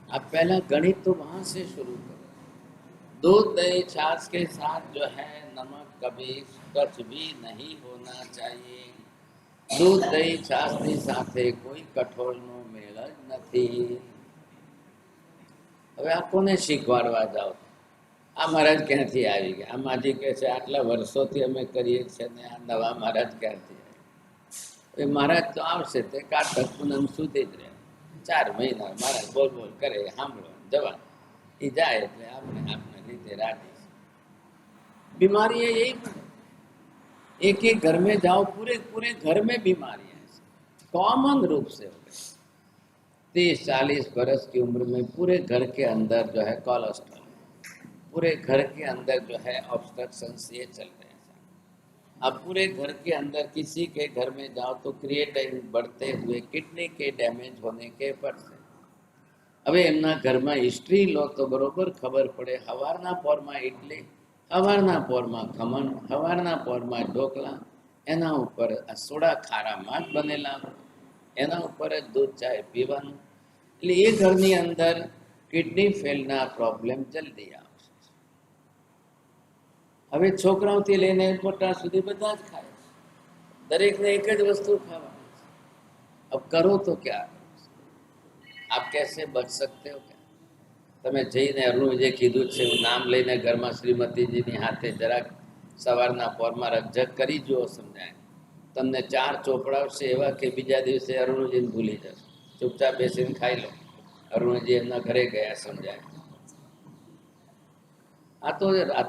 आप पहला गणित तो वहां से शुरू करो. दूध दही छाछ के साथ जो है नमक कभी टच भी नहीं होना चाहिए. दूध दही છાછની સાથે કોઈ કઠોળનો મેળ જ નથી. હવે આ કોને શીખવાડવા જાઓ? આ મહારાજ ક્યાંથી આવી ગયા? આ માજી કહે છે આટલા વર્ષોથી અમે કરીએ છીએ ને આ નવા મહારાજ ક્યાંથી? એ મહારાજ તો આવશે તે કારતક પૂનમ સુધી જ રહે. 4 મહિના મહારાજ બોલ કરે, સાંભળો જવા. એ જાય એટલે આપણે રીતે રાખીએ. बीमारी है यही पर. एक घर में जाओ, पूरे घर में बीमारियां कॉमन रूप से हो गई. 30-40 बरस की उम्र में पूरे घर के अंदर जो है कोलेस्ट्रॉल, पूरे घर के अंदर जो है ऑब्स्ट्रक्शन ये चल रहे हैं. अब पूरे घर के अंदर किसी के घर में जाओ तो क्रिएटिन बढ़ते हुए किडनी के डैमेज होने के पर से. હવે એમના ઘરમાં હિસ્ટ્રી લો તો બરોબર ખબર પડે. સવારના પોરમાં ઇડલી, સવારના પોરમાં ખમણ, સવારના પોરમાં ઢોકળા, એના ઉપર સોડા ખારામાં જ બનેલા, એના ઉપર જ દૂધ ચાય પીવાનું. એટલે એ ઘરની અંદર કિડની ફેલના પ્રોબ્લેમ જલ્દી આવશે. હવે છોકરાઓથી લઈને મોટા સુધી બધા જ ખાય, દરેકને એક જ વસ્તુ ખાવાની. अब करो तो क्या? આપ कैसे બચ सकते हो क्या? તમે જઈને અરુણજીએ કીધું છે એવું નામ લઈને ઘરમાં શ્રીમતીજીની હાથે જરાક સવારના પોરમાં રકઝક કરી જુઓ, સમજાય. તમને 4 ચોપડાવશે એવા કે બીજા દિવસે અરુણજીને ભૂલી જશો. ચૂપચાપ બેસીને ખાઈ લો. અરુણજી એમના ઘરે ગયા, સમજાય. આ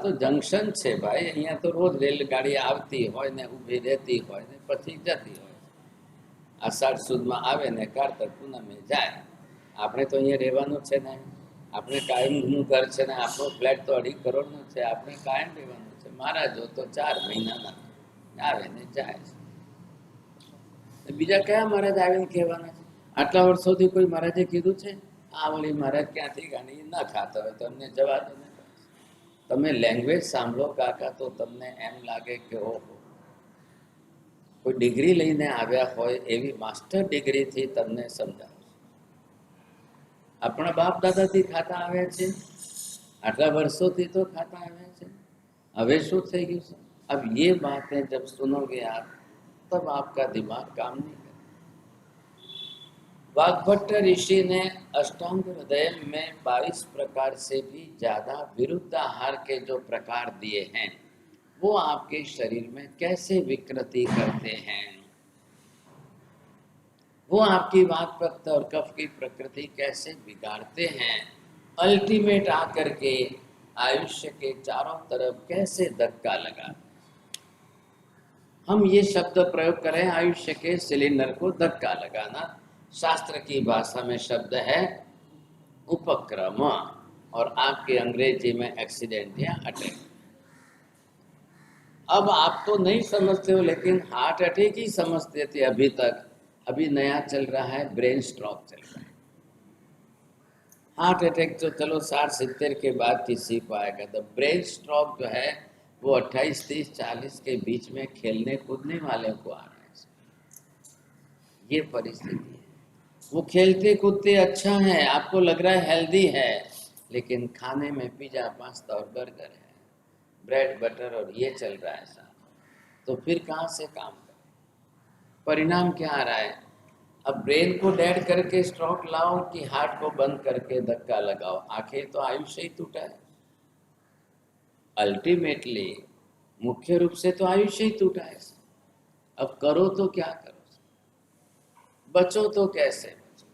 તો જંકશન છે ભાઈ. અહીંયા તો રોજ રેલગાડી આવતી હોય ને ઊભી રહેતી હોય ને પછી જતી હોય. આષાઢ સુદમાં આવે ને કારતક પૂનમે જાય. આપણે તો અહીંયા રહેવાનું છે ને, આપણે કાયમનું ઘર છે ને, આપણો ફ્લેટ તો 2.5 કરોડનો છે. આપણે કાયમ રહેવાનું છે. મહારાજો તો 4 મહિનાના આવે ને જાય છે. બીજા કયા મહારાજ આવીને કહેવાના છે? આટલા વર્ષોથી કોઈ મહારાજે કીધું છે આ વળી મહારાજ ક્યાંથી ગાડી ન ખાતા હોય તો અમને જવા દો ને. તમે લેંગ્વેજ સાંભળો કાકા તો તમને એમ લાગે કે ઓહો, કોઈ ડિગ્રી લઈને આવ્યા હોય એવી માસ્ટર ડિગ્રીથી તમને સમજાવો. આપણા બાપ દાદાથી ખાતા આવ્યા છે, આટલા વર્ષોથી તો ખાતા આવ્યા છે. હવે શું થઈ ગયું છે? अब ये बातें जब सुनोगे आप तब आपका दिमाग काम नहीं करेगा. वाग्भट्ट ऋषि ने अष्टांग हृदय में 22 प्रकार से भी ज्यादा विरुद्ध आहार के जो प्रकार दिए हैं वो आपके शरीर में कैसे विकृति करते हैं, वो आपकी वाक्पक्त और कफ की प्रकृति कैसे बिगाड़ते हैं, अल्टीमेट आकर के आयुष्य के चारों तरफ कैसे धक्का लगा. हम ये शब्द प्रयोग करें, आयुष्य के सिलेंडर को धक्का लगाना. शास्त्र की भाषा में शब्द है उपक्रम और आपके अंग्रेजी में एक्सीडेंट या अटैक. अब आप तो नहीं समझते हो, लेकिन हार्ट अटैक ही समझते थे अभी तक. अभी नया चल रहा है ब्रेन स्ट्रोक चल रहा है. हार्ट अटैक तो चलो 60-70 के बाद किसी को आएगा. तो ब्रेन स्ट्रोक जो है वो 28, 30, 40 के बीच में खेलने कूदने वाले को आ रहा है. ये परिस्थिति है. वो खेलते कूदते अच्छा है, आपको लग रहा है हेल्दी है, लेकिन खाने में पिज्जा, पास्ता और बर्गर है, ब्रेड बटर और ये चल रहा है साहब. तो फिर कहाँ से काम करें? परिणाम क्या आ रहा है? अब ब्रेन को डेड करके स्ट्रोक लाओ कि हार्ट को बंद करके धक्का लगाओ. आखिर तो आयुष्य ही टूटा है. अल्टीमेटली मुख्य रूप से तो आयुष्य ही टूटा है. अब करो तो क्या करो, बचो तो कैसे बचो?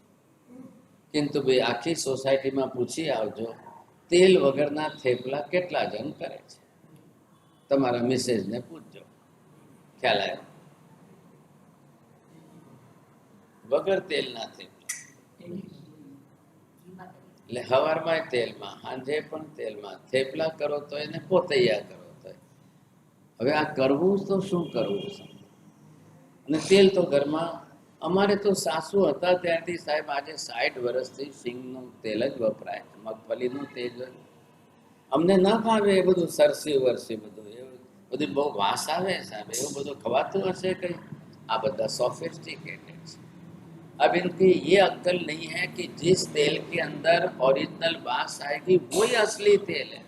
किंतु भाई आखी सोसायटी में पूछी आवजो, तेल वगरना थेपला કેટલા જણ કરે છે? તમારા મિसेज ने पूछજો, ખ્યાલ આવ્યો? વગર તેલના થેપલા. એટલે હવારમાં તેલમાં, સાંજે પણ તેલમાં. થેપલા કરો તો એને પોતૈયા કરો તો. હવે આ કરવું તો શું કરવું છે? અને તેલ તો ઘરમાં અમારે તો સાસુ હતા ત્યારથી સાહેબ આજે 60 વર્ષથી સિંગનું તેલ જ વપરાય, મગફળીનું તેલ. અમને ન ભાવે એ બધું સરસી વરસી બધું, એવું બધું બહુ વાસ આવે સાહેબ. એવું બધું ખવાતું હશે કઈ? આ બધા સોફિસ્ટિકેટેડ છે. अब इनकी ये अक्ल नहीं है कि जिस तेल के अंदर ओरिजिनल वास आएगी वो ही असली तेल है.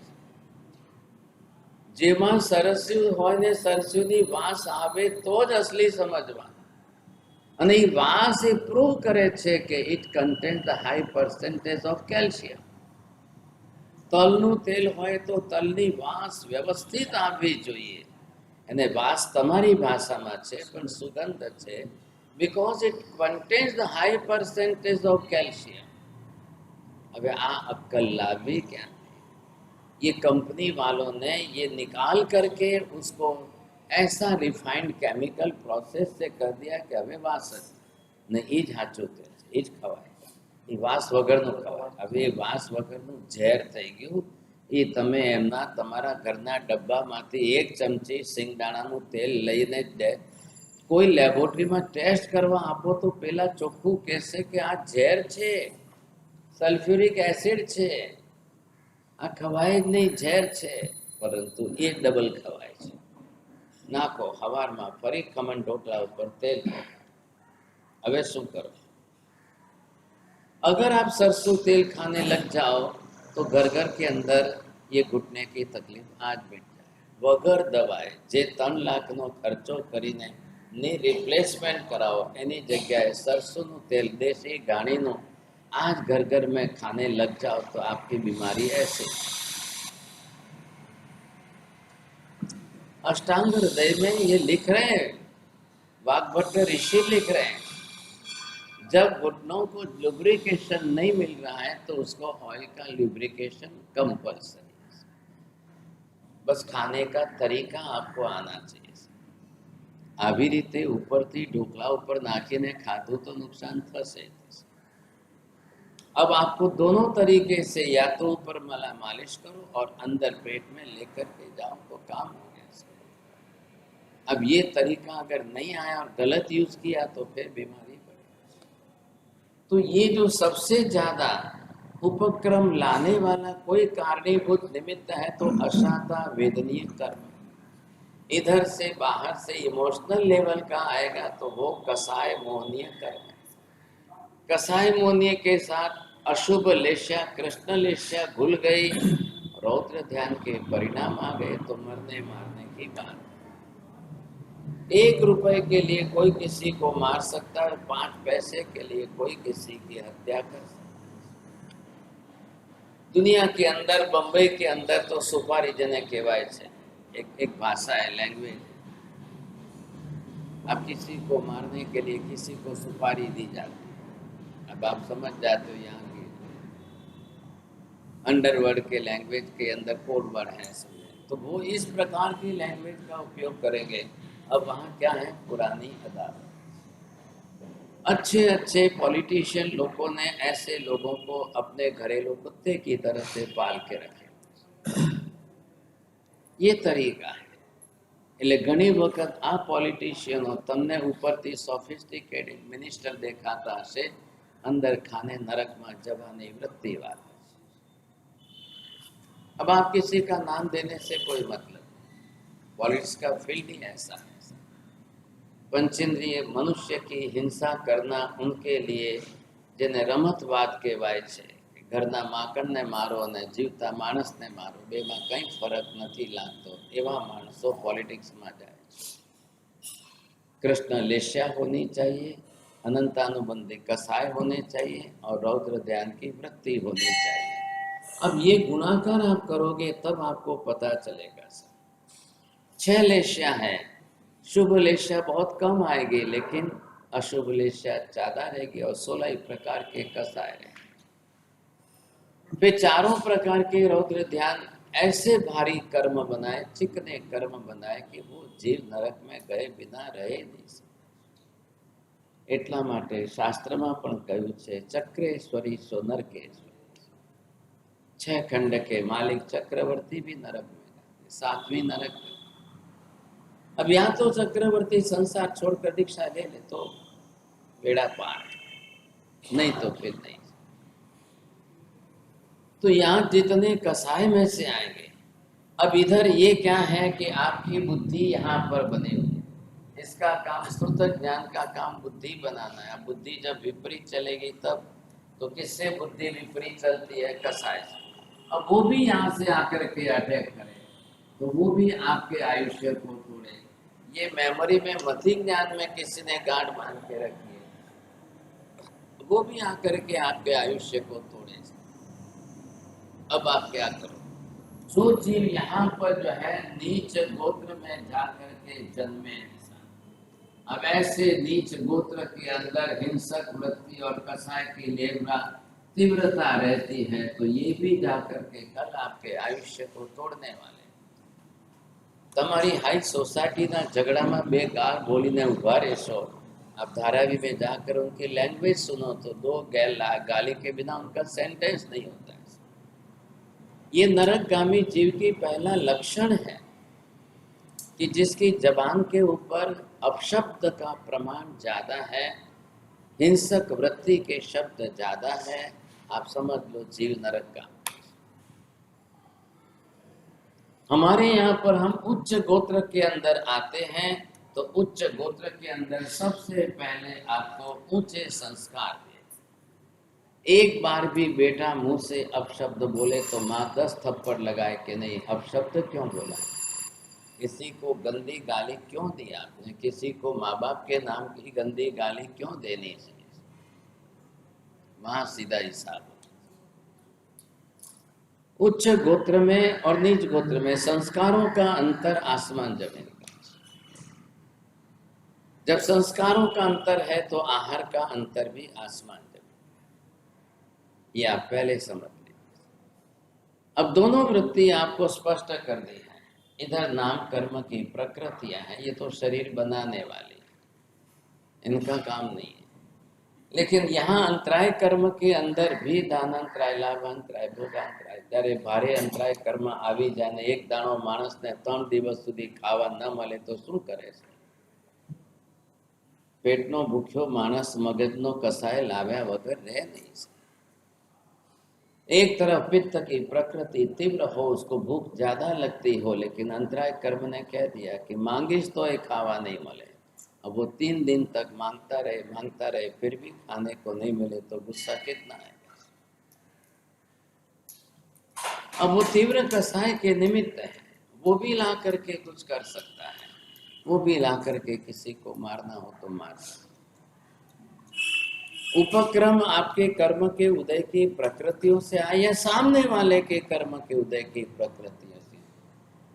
જેમાં સરસ્યું હોય ને સરસ્યુંની વાસ આવે તો જ અસલી સમજવાનું. અને એ વાસ એ પ્રૂવ કરે છે કે it contains the high percentage of calcium. તલનું તેલ હોય તો તલની વાસ વ્યવસ્થિત આવવી જોઈએ. અને વાસ તમારી ભાષામાં છે પણ સુગંધ છે, because it contains the high percentage of calcium. अब आ अक्कल लावी क्या? ये कंपनी वालों ने ये निकाल करके उसको ऐसा रिफाइंड केमिकल प्रोसेस से कर दिया कि हमें वास ने ईज हाचो तेल ईज खवाय. ये वास वगरનું ખવાય. હવે એ વાસ વગરનું ઝેર થઈ ગયું. એ તમે એમના તમારા ઘરના ડબ્બામાંથી 1 ચમચી સિંગદાણાનું તેલ લઈને કોઈ લેબોરેટરીમાં ટેસ્ટ કરવા આપો તો પેલા ચોખ્ખું કહેશે કે આ ઝેર છે, સલ્ફ્યુરિક એસિડ છે, આ ખવાય જ નહીં, ઝેર છે. પરંતુ એ ડબલ ખવાય છે. નાખો હવારમાં ફરી ખમણ ઢોકળા ઉપર તેલ. હવે શું કરો? अगर आप सरसों तेल खाने लग जाओ तो घर घर के अंदर ये घुटने की तकलीफ आज मिट जाए. वगर दवाए जे 3 લાખનો ખર્ચો કરીને ની રિપ્લેસમેન્ટ કરાવો એની જગ્યાએ સરસોનું તેલ દેશી ઘાણીનું आज घर घर में खाने लग जाओ तो आपकी बीमारी ऐसे। अष्टांग हृदय में ये लिख रहे हैं, वाग्भट ऋषि लिख रहे हैं, जब घुटनों को लुब्रिकेशन नहीं मिल रहा है तो उसको ऑयल का लुब्रिकेशन कंपल्सरी। बस खाने का तरीका आपको आना चाहिए। આવી રીતે ઉપરથી ઢોકળા ઉપર નાખીને ખાધું તો નુકસાન થશે। अब आपको दोनों तरीके से या तो ऊपर मालिश करो और अंदर पेट में लेकर के जाओ तो काम हो गया। अब ये तरीका अगर नहीं आया और गलत यूज किया तो फिर बीमारी बढ़ेगी। तो ये जो सबसे ज्यादा उपक्रम लाने वाला कोई कारणीभूत निमित्त है तो अशांता वेदनीय कर्म। इधर से बाहर से इमोशनल लेवल का आएगा तो वो कसाय मोहनीय कर्म है। कसाय मोहनीय के साथ अशुभ लेश्या कृष्ण लेश्या घुल गई, रौद्र ध्यान के परिणाम आ गए तो मरने मारने की बात। 1 रुपए के लिए कोई किसी को मार सकता है, 5 पैसे के लिए कोई किसी की हत्या कर सकता है। दुनिया के अंदर, बम्बई के अंदर तो सुपारी जने कहवाय छे, एक भाषा है, लैंग्वेज। अब किसी को मारने के लिए किसी को सुपारी दी जाती है। अब आप समझ जाते हो यहाँ की अंडरवर्ल्ड के लैंग्वेज के अंदर कोड वर्ड है इसमें, तो वो इस प्रकार की लैंग्वेज का उपयोग करेंगे। अब वहाँ क्या है, पुरानी अदालत। अच्छे अच्छे पॉलिटिशियन लोगों ने ऐसे लोगों को अपने घरेलू कुत्ते की तरह से पाल के रखे। ये तरीका है। એટલે ઘણી વખત આ પોલિટિશિયનો તમને ઉપરથી સોફિસ્ટિકેટેડ મિનિસ્ટર દેખાતા હશે, અંદર ખાને નરકમાં જવાની વૃત્તિ વાળા। अब आप किसी का नाम देने से कोई मतलब नहीं, पॉलिटिक्स का फील्ड ही ऐसा है। पंचेंद्रिय मनुष्य की हिंसा करना उनके लिए જેને રમતવાદ કહેવાય છે, ઘરના માકડને મારો અને જીવતા માણસને મારો, બેમાં કંઈ ફરક નથી લાગતો, એવા માણસો પોલિટિક્સમાં જાય છે। कृष्ण लेश्या होनी चाहिए, अनंतानुबंधी कसाय होने चाहिए और रौद्र ध्यान की वृत्ति होनी चाहिए। अब ये गुणाकार आप करोगे तब आपको पता चलेगा। 6 लेश्या है, शुभ लेश्या बहुत कम आएगी लेकिन अशुभ लेश्या ज्यादा रहेगी और 16 प्रकार के कसाय रहेंगे। वे चारों प्रकार के रौद्र ध्यान ऐसे भारी कर्म बनाए, चिकने कर्म बनाए कि वो जीव नरक में गए बिना रहे नहीं सकते। એટલા માટે શાસ્ત્રમાં પણ કહ્યું છે, ચક્રેશ્વરી સો નરકેશ્વરી। 6 खंड के मालिक चक्रवर्ती भी नरक में जाते, 7वीं नरक में। अब यहाँ तो चक्रवर्ती संसार छोड़कर दीक्षा ले ले तो बेड़ा पार, नहीं तो फिर नहीं। तो यहाँ जितने कसाय में से आएंगे। अब इधर ये क्या है कि आपकी बुद्धि यहाँ पर बनी हुई है, इसका काम श्रुत ज्ञान का काम बुद्धि बनाना है। बुद्धि जब विपरीत चलेगी तब, तो किससे बुद्धि विपरीत चलती है, कसाय से। अब वो भी यहाँ से आकर के अटैक करे तो वो भी आपके आयुष्य को तोड़े। ये मेमोरी में मति ज्ञान में किसी ने गांठ बांध के रखी है, वो भी आकर के आपके आयुष्य को तोड़े। अब आप क्या करो, जो जीव यहाँ पर जो है नीच गोत्र में जाकर के जन्मे, अब ऐसे नीच गोत्र के अंदर हिंसक वृत्ति और कसाय की तीव्रता रहती है, तो ये भी जाकर के कल आपके आयुष्य को तोड़ने वाले। તમારી हाई सोसाइटी ना झगड़ा में 2 गाल बोलीने उभा રહેશો, आप धारावी में जाकर उनकी लैंग्वेज सुनो तो 2 गाली के बिना उनका सेंटेंस नहीं होता है। ये नरकगामी जीव की पहला लक्षण है कि जिसकी जबान के ऊपर अपशब्द का प्रमाण ज्यादा है, हिंसक वृत्ति के शब्द ज्यादा है, आप समझ लो जीव नरक का। हमारे यहाँ पर हम उच्च गोत्र के अंदर आते हैं तो उच्च गोत्र के अंदर सबसे पहले आपको ऊंचे संस्कार दिए। एक बार भी बेटा मुंह से अपशब्द बोले तो माँ 10 थप्पड़ लगाए कि नहीं, अपशब्द क्यों बोला, किसी को गंदी गाली क्यों दी आपने, किसी को माँ बाप के नाम की गंदी गाली क्यों देनी चाहिए। वहां सीधा हिसाब होगा। उच्च गोत्र में और नीच गोत्र में संस्कारों का अंतर आसमान जमीन का। जब संस्कारों का अंतर है तो आहार का अंतर भी आसमान जमीन। ये आप पहले समझ लीजिए। अब दोनों वृत्ति आपको स्पष्ट कर दी है। इधर नाम कर्म की प्रकृतियां हैं, ये तो शरीर बनाने वाली है, इनका काम नहीं है। लेकिन यहाँ अंतराय कर्म के अंदर भी दानांतराय, लाभांतराय, भोगांतराय, ત્યારે ભારે અંતરાય કર્મ આવી જાય ને એક દાણો માણસને 3 દિવસ સુધી ખાવા ન મળે તો શું કરે છે? પેટનો ભૂખ્યો માણસ મગજનો કસાય લાવ્યા વગર રહે નહીં। एक तरफ पित्त की प्रकृति तीव्र हो, उसको भूख ज्यादा लगती हो, लेकिन अंतराय कर्म ने कह दिया कि मांगिस तो एक खावा नहीं मिले। अब वो 3 दिन तक मांगता रहे फिर भी खाने को नहीं मिले तो गुस्सा कितना है। अब वो तीव्र कसाय के निमित्त है, वो भी ला करके कुछ कर सकता है, वो भी ला करके किसी को मारना हो तो मार सकता। उपक्रम आपके कर्म के उदय की प्रकृतियों से आए या सामने वाले के कर्म के उदय की प्रकृतियों से।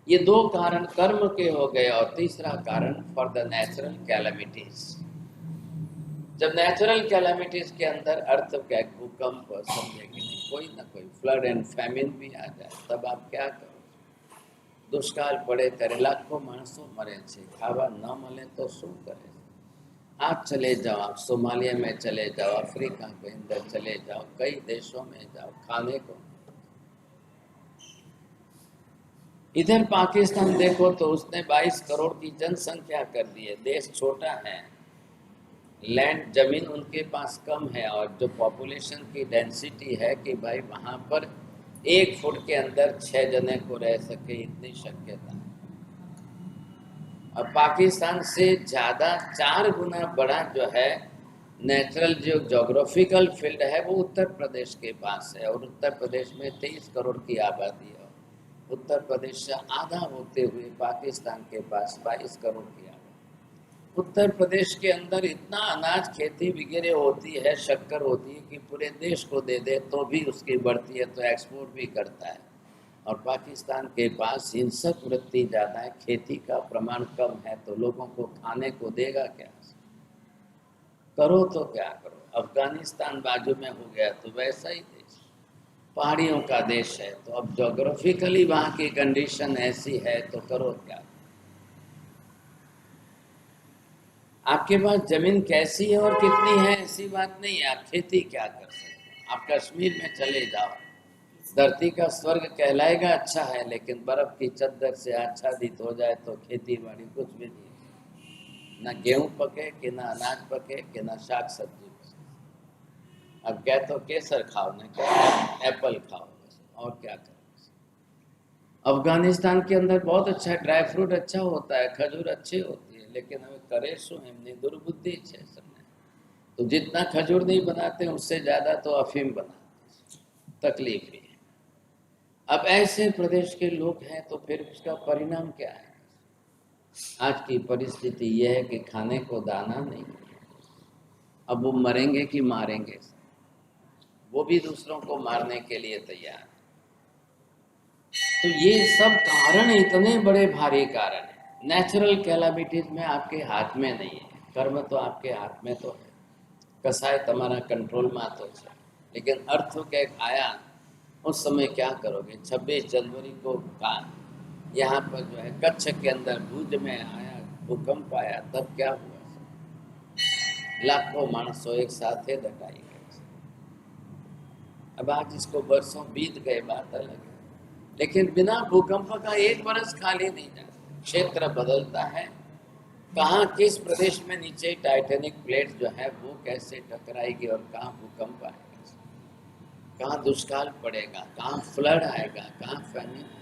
ये 2 कारण कर्म के हो गए और तीसरा कारण फॉर द नेचुरल कैलामिटीज। जब नेचुरल कैलामिटीज के अंदर अर्थ क्या, भूकंप समझेंगे, कोई ना कोई फ्लड एंड फैमिन भी आ जाए, तब आप क्या करो? दुष्काल पड़े तेरे लाखों माणसों मरे छे, खावा न मिले तो शू करे? आप चले जाओ, आप सोमालिया में चले जाओ, अफ्रीका के अंदर चले जाओ, कई देशों में जाओ, खाने को। इधर पाकिस्तान देखो तो उसने 22 करोड़ की जनसंख्या कर दी है। देश छोटा है, लैंड जमीन उनके पास कम है, और जो पॉपुलेशन की डेंसिटी है कि भाई वहां पर 1 फुट के अंदर 6 जने को रह सके, इतनी शक्यता है। और पाकिस्तान से ज़्यादा 4 गुना बड़ा जो है नेचुरल जो जोग्राफिकल फील्ड है वो उत्तर प्रदेश के पास है, और उत्तर प्रदेश में 23 करोड़ की आबादी है। उत्तर प्रदेश से आधा होते हुए पाकिस्तान के पास 22 करोड़ की आबादी। उत्तर प्रदेश के अंदर इतना अनाज खेती वगैरह होती है, शक्कर होती है कि पूरे देश को दे दे तो भी उसकी बढ़ती है, तो एक्सपोर्ट भी करता है। और पाकिस्तान के पास हिंसक वृत्ति ज़्यादा है, खेती का प्रमाण कम है, तो लोगों को खाने को देगा क्या? करो तो क्या करो। अफगानिस्तान बाजू में हो गया तो वैसा ही देश, पहाड़ियों का देश है, तो अब जोग्राफिकली वहाँ की कंडीशन ऐसी है, तो करो क्या? आपके पास जमीन कैसी है और कितनी है ऐसी बात नहीं है, आप खेती क्या कर सकते हो। आप कश्मीर में चले जाओ, धरती का स्वर्ग कहलाएगा, अच्छा है, लेकिन बर्फ की चद्दर से आच्छादित हो जाए तो खेती बाड़ी कुछ भी नहीं, ना गेहूं पके कि ना अनाज पके कि ना शाक सब्जी पके। अब क्या तो केसर खाओ, ना क्या एप्पल खाओ, और क्या करो। अफगानिस्तान के अंदर बहुत अच्छा ड्राई फ्रूट अच्छा होता है, खजूर अच्छी होती है, लेकिन हमें करे शू, एमनी दुर्बुद्धि है सबने। तो जितना खजूर नहीं बनाते उससे ज़्यादा तो अफीम बनाते, तकलीफ ही है। अब ऐसे प्रदेश के लोग हैं, तो फिर उसका परिणाम क्या है? आज की परिस्थिति यह है कि खाने को दाना नहीं है। अब वो मरेंगे कि मारेंगे? वो भी दूसरों को मारने के लिए तैयार। तो ये सब कारण इतने बड़े भारी कारण है। नेचुरल कैलामिटीज में आपके हाथ में नहीं है, कर्म तो आपके हाथ में तो है, कसाय तमारा कंट्रोल में तो है, लेकिन अर्थ क्या आया उस समय क्या करोगे? 26 जनवरी को का यहाँ पर जो है कच्छ के अंदर भुज में आया भूकंप आया, तब क्या हुआ? लाखों मानसों एक साथ दटाई गए। अब आज इसको वर्षों बीत गए, बात अलग है, लेकिन बिना भूकंप का 1 बरस खाली नहीं जाता। क्षेत्र बदलता है, कहाँ किस प्रदेश में नीचे टाइटेनिक प्लेट जो है वो कैसे टकराएगी और कहाँ भूकंप आएगा, कहाँ दुष्काल पड़ेगा, कहाँ फ्लड आएगा, कहाँ फैमिन आएगा।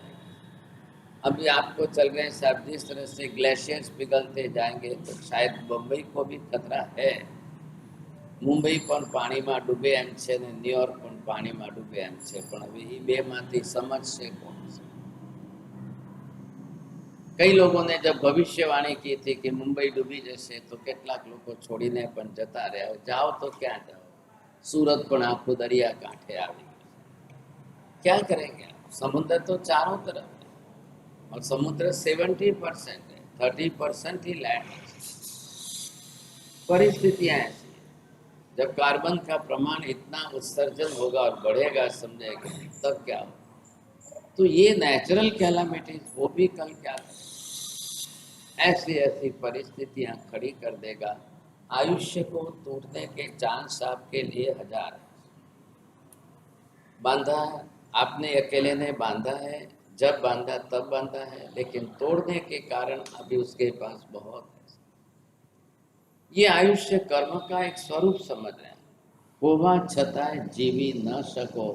अभी आपको चल रहे हैं साहब, जिस तरह से ग्लेशियर्स पिघलते जाएंगे तो शायद मुंबई को भी खतरा है। मुंबई पण पानी में डूबे एम छे ने न्यूयॉर्क पण पानी में डूबे एम छे, पण हवे ई बे मांथी समझशे कोण? कई लोगों ने जब भविष्यवाणी की थी कि मुंबई डूबी जैसे, तो કેટલાક લોકો છોડીને પણ જતા રહ્યા। जाओ तो क्या जाओ, सूरत पण आखो दरिया कांठे आवी गयो। क्या करेंगे आप? समुद्र तो चारों तरफ है और समुद्र 70% है, 30% ही लैंड है। परिस्थितियां ऐसी हैं, जब कार्बन का प्रमाण इतना उत्सर्जन होगा और बढ़ेगा समझेगा, तब क्या होगा? तो ये नेचुरल कैलामिटीज वो भी कल क्या करें? ऐसी ऐसी परिस्थितियां खड़ी कर देगा। आयुष्य को तोड़ने के चांस आपके लिए हजार है। बांधा आपने अकेले ने बांधा है, जब बांधा तब बांधा है, लेकिन तोड़ने के कारण अभी उसके पास बहुत है। ये आयुष्य कर्म का एक स्वरूप समझ रहे हैं। होवा छताय जीवी न सको,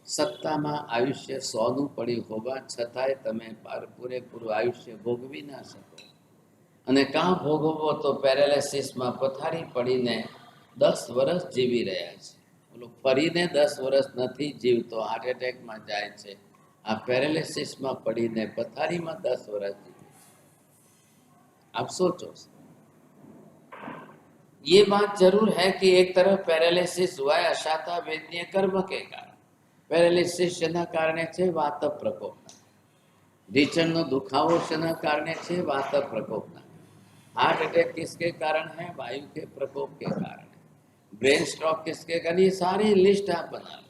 સત્તામાં આયુષ્ય સોનું પડી હોવા છતાંય તમે પૂરેપૂરું આયુષ્ય ભોગવી ના શકો અને કાં ભોગવો તો પેરાલિસિસમાં પથારી પડીને 10 વર્ષ જીવી રહ્યા છે। બોલો ફરીને 10 વર્ષ નથી જીવતો, હાર્ટ એટેકમાં જાય છે, આ પેરાલિસિસમાં પડીને પથારીમાં 10 વર્ષ જીવે। आप सोचो, ये बात जरूर है कि एक तरफ पैरालिसिस हुआ है अशाता वेदनीय कर्म के कारण। પેરાલિસિસ શેના કારણે છે? વાત પ્રકોપના। ઢીંચણનો દુખાવો શેના કારણે છે? વાત પ્રકોપના। हार्ट अटैक किसके कारण है? वायु के प्रकोप के कारण है। ब्रेन स्ट्रोक किसके कारण? ये सारे लिस्ट आप बना लो,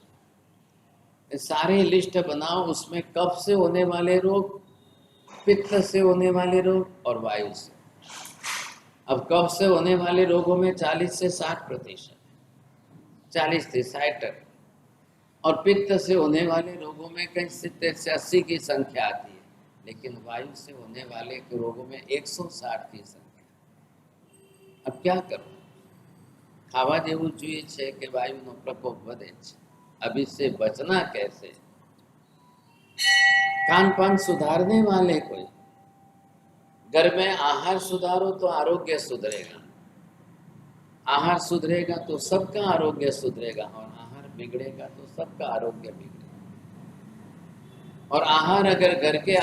ये सारे लिस्ट बनाओ। उसमें कफ से होने वाले रोग, पित्त से होने वाले रोग और वायु से। अब कफ से होने वाले रोगों में 40 से 60%, 40 से 60%, और पित्त से होने वाले रोगों में कहीं 70 से 80 की संख्या आती है, लेकिन वायु से होने वाले के रोगों में 160 की संख्या। अब क्या करो? खावा जेवू જોઈએ છે કે વાયુનો પ્રકોપ વધે છે, अब इससे बचना कैसे? खान पान सुधारने वाले कोई, घर में आहार सुधारो तो आरोग्य सुधरेगा, आहार सुधरेगा तो सबका आरोग्य सुधरेगा, और आहार बिगड़ेगा तो सबका आरोग्य बिगड़ेगा। और आहार अगर घर के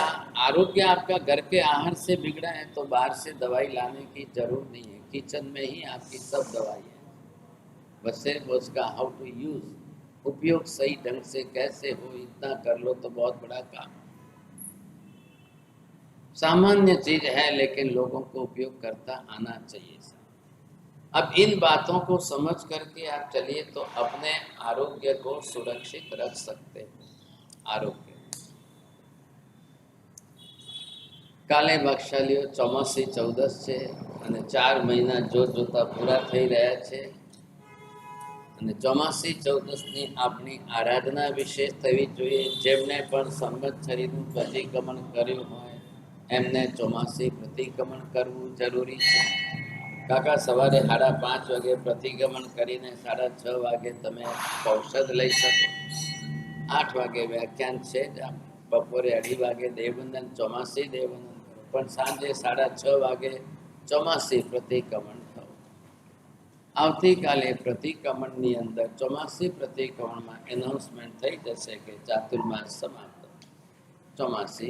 आरोग्य आपका घर के आहार से बिगड़ा है तो बाहर से दवाई लाने की जरूरत नहीं है, किचन में ही आपकी सब दवाई है। बस सिर्फ उसका हाउ टू यूज, उपयोग सही ढंग से कैसे हो, इतना कर लो तो बहुत बड़ा काम। सामान्य चीज है लेकिन लोगों को उपयोग करता आना चाहिए। अब इन बातों को समझ करके आप चलिए तो अपने आरोग्य को सुरक्षित रख सकते हैं। आरोग्य काले बक्षालियो ચોમાસી 14 છે અને 4 મહિના જોતા પૂરા થઈ રહ્યા છે અને ચોમાસી 14ની આપણી આરાધના વિશેષ થવી જોઈએ। જેમને પણ સંવત્સરીનું પ્રતિક્રમણ કર્યું હોય એમને ચોમાસી પ્રતિક્રમણ કરવું જરૂરી છે। કાકા સવારે 5:30 વાગે પ્રતિક્રમણ કરીને 6:30 વાગે તમે ઔષધ લઈ શકો। 8 વાગે વ્યાખ્યાન છે, બપોરે 2:30 વાગે દેવવંદન, ચોમાસી દેવવંદન કરો, પણ સાંજે 6:30 વાગે ચોમાસી પ્રતિક્રમણ થવું। આવતીકાલે પ્રતિક્રમણની અંદર ચોમાસી પ્રતિક્રમણમાં એનાઉન્સમેન્ટ થઈ જશે કે ચાતુર્માસ સમાપ્ત, ચોમાસી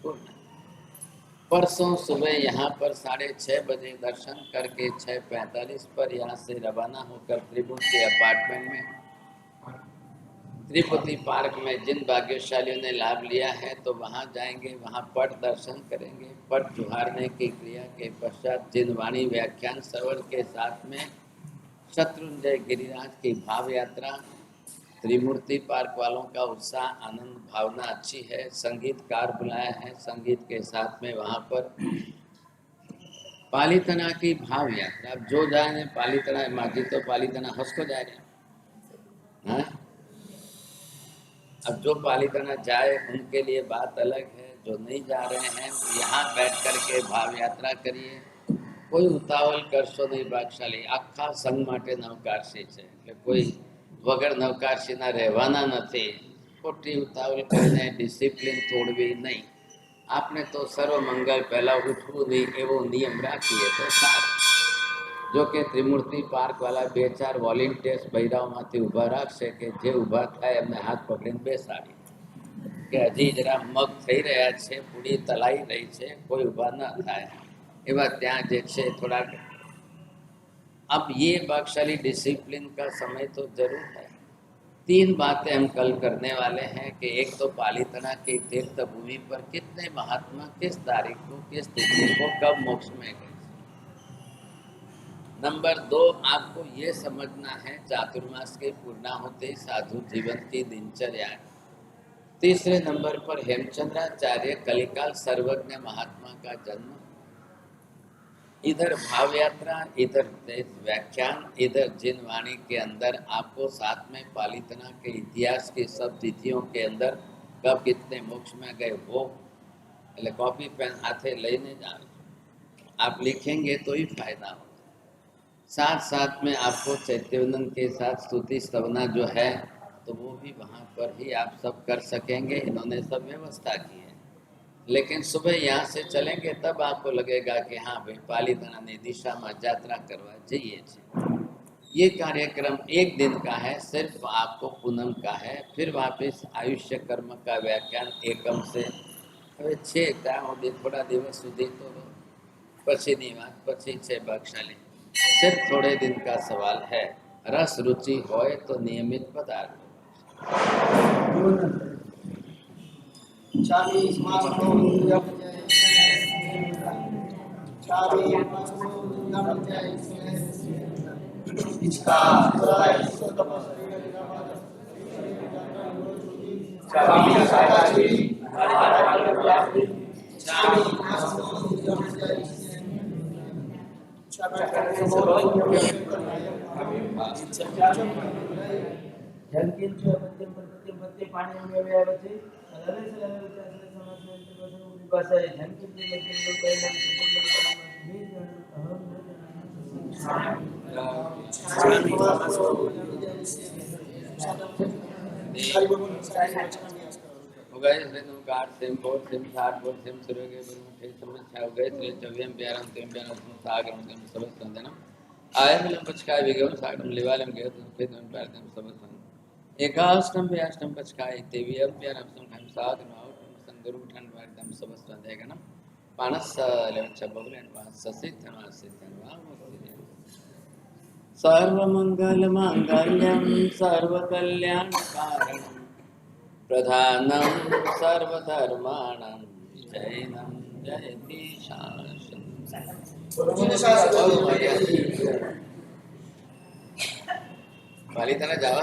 પૂર્ણ। परसों सुबह यहाँ पर 6:30 बजे दर्शन करके 6:45 पर यहाँ से रवाना होकर त्रिभुवन अपार्टमेंट में त्रिपुति पार्क में जिन भाग्यशालियों ने लाभ लिया है तो वहाँ जाएंगे, वहाँ पट दर्शन करेंगे। पट जुहारने की क्रिया के पश्चात जिन वाणी व्याख्यान श्रवण के साथ में शत्रुंजय गिरिराज की भाव यात्रा, त्रिमूर्ति पार्क वालों का उत्साह, आनंद, भावना अच्छी है। संगीतकार बुलाया है, संगीत के साथ में वहाँ पर पालीतना की भाव यात्रा। अब जो जाए पालीतना, माजी तो पालीतना हंसको जा रहे हैं, अब जो पालीतना जाए उनके लिए बात अलग है, जो नहीं जा रहे हैं यहाँ बैठ करके भाव यात्रा करिए। कोई उतावल करशो नहीं भागशाली, आखा संघ माटे नवकारशी है, એટલે કોઈ વગર નવકારશીના રહેવાના નથી। ખોટી ઉતાવળ કરીને ડિસિપ્લિન તોડવી નહીં। આપણે તો સર્વ મંગળ પહેલા ઉઠવું નહીં એવો નિયમ રાખીએ તો સારું। જો કે ત્રિમૂર્તિ પાર્ક વાળા 2-4 વોલેન્ટિયર્સ બૈરાઓમાંથી ઊભા રાખશે કે જે ઊભા થાય એમને હાથ પકડીને બેસાડી કે હજી જરા મગ થઈ રહ્યા છે, પૂરી તલાઈ રહી છે, કોઈ ઊભા ન થાય એવા ત્યાં જે છે થોડાક अब ये भागशाली डिसिप्लिन का समय तो जरूर है। 3 बातें हम कल करने वाले हैं कि एक तो पालीताना के तीर्थ भूमि पर कितने महात्मा किस तारीख को किस तिथि को कब मोक्ष में गए। नंबर 2, आपको ये समझना है चातुर्मास के पूर्णा होते साधु जीवन की दिनचर्या। तीसरे नंबर पर हेमचंद्राचार्य कलिकाल सर्वज्ञ महात्मा का जन्म, इधर भाव यात्रा, इधर व्याख्यान, इधर जिन वाणी के अंदर आपको साथ में पालीताना के इतिहास की सब तिथियों के अंदर कब कितने मोक्ष में गए वो कॉपी पेन हाथे लेने जा रहे, आप लिखेंगे तो ही फायदा होगा। साथ साथ में आपको चैत्यवंदन के साथ स्तुति स्तवना जो है तो वो भी वहाँ पर ही आप सब कर सकेंगे। इन्होंने सब व्यवस्था की है, लेकिन सुबह यहाँ से चलेंगे तब आपको लगेगा कि हाँ भाई पालीताना ने दिशा में यात्रा करवा जाइए। ये कार्यक्रम 1 दिन का है, सिर्फ आपको पूनम का है। फिर वापस आयुष्य कर्म का व्याख्यान एकम से હવે છે ત્યાં સુધી થોડા દિવસ સુધી તો પછીની વાત પછી છે ભાગશાली। सिर्फ थोड़े दिन का सवाल है, रस रुचि होए तो नियमित पदार्थ। एकाष्टम व्याष्टम पचकाय तेवियम प्यारम खाम सागरम आवटम संगरुम ठंड वार्दम सबस्वंदेगनम पानस लेवन चबगलेन वाससिद्धनासिद्धनवा सर्वमंगल मांगल्यम सर्वकल्याणकारणम प्रधानम सर्वधर्माणां जैनम जयति शासन। पालीताना जावा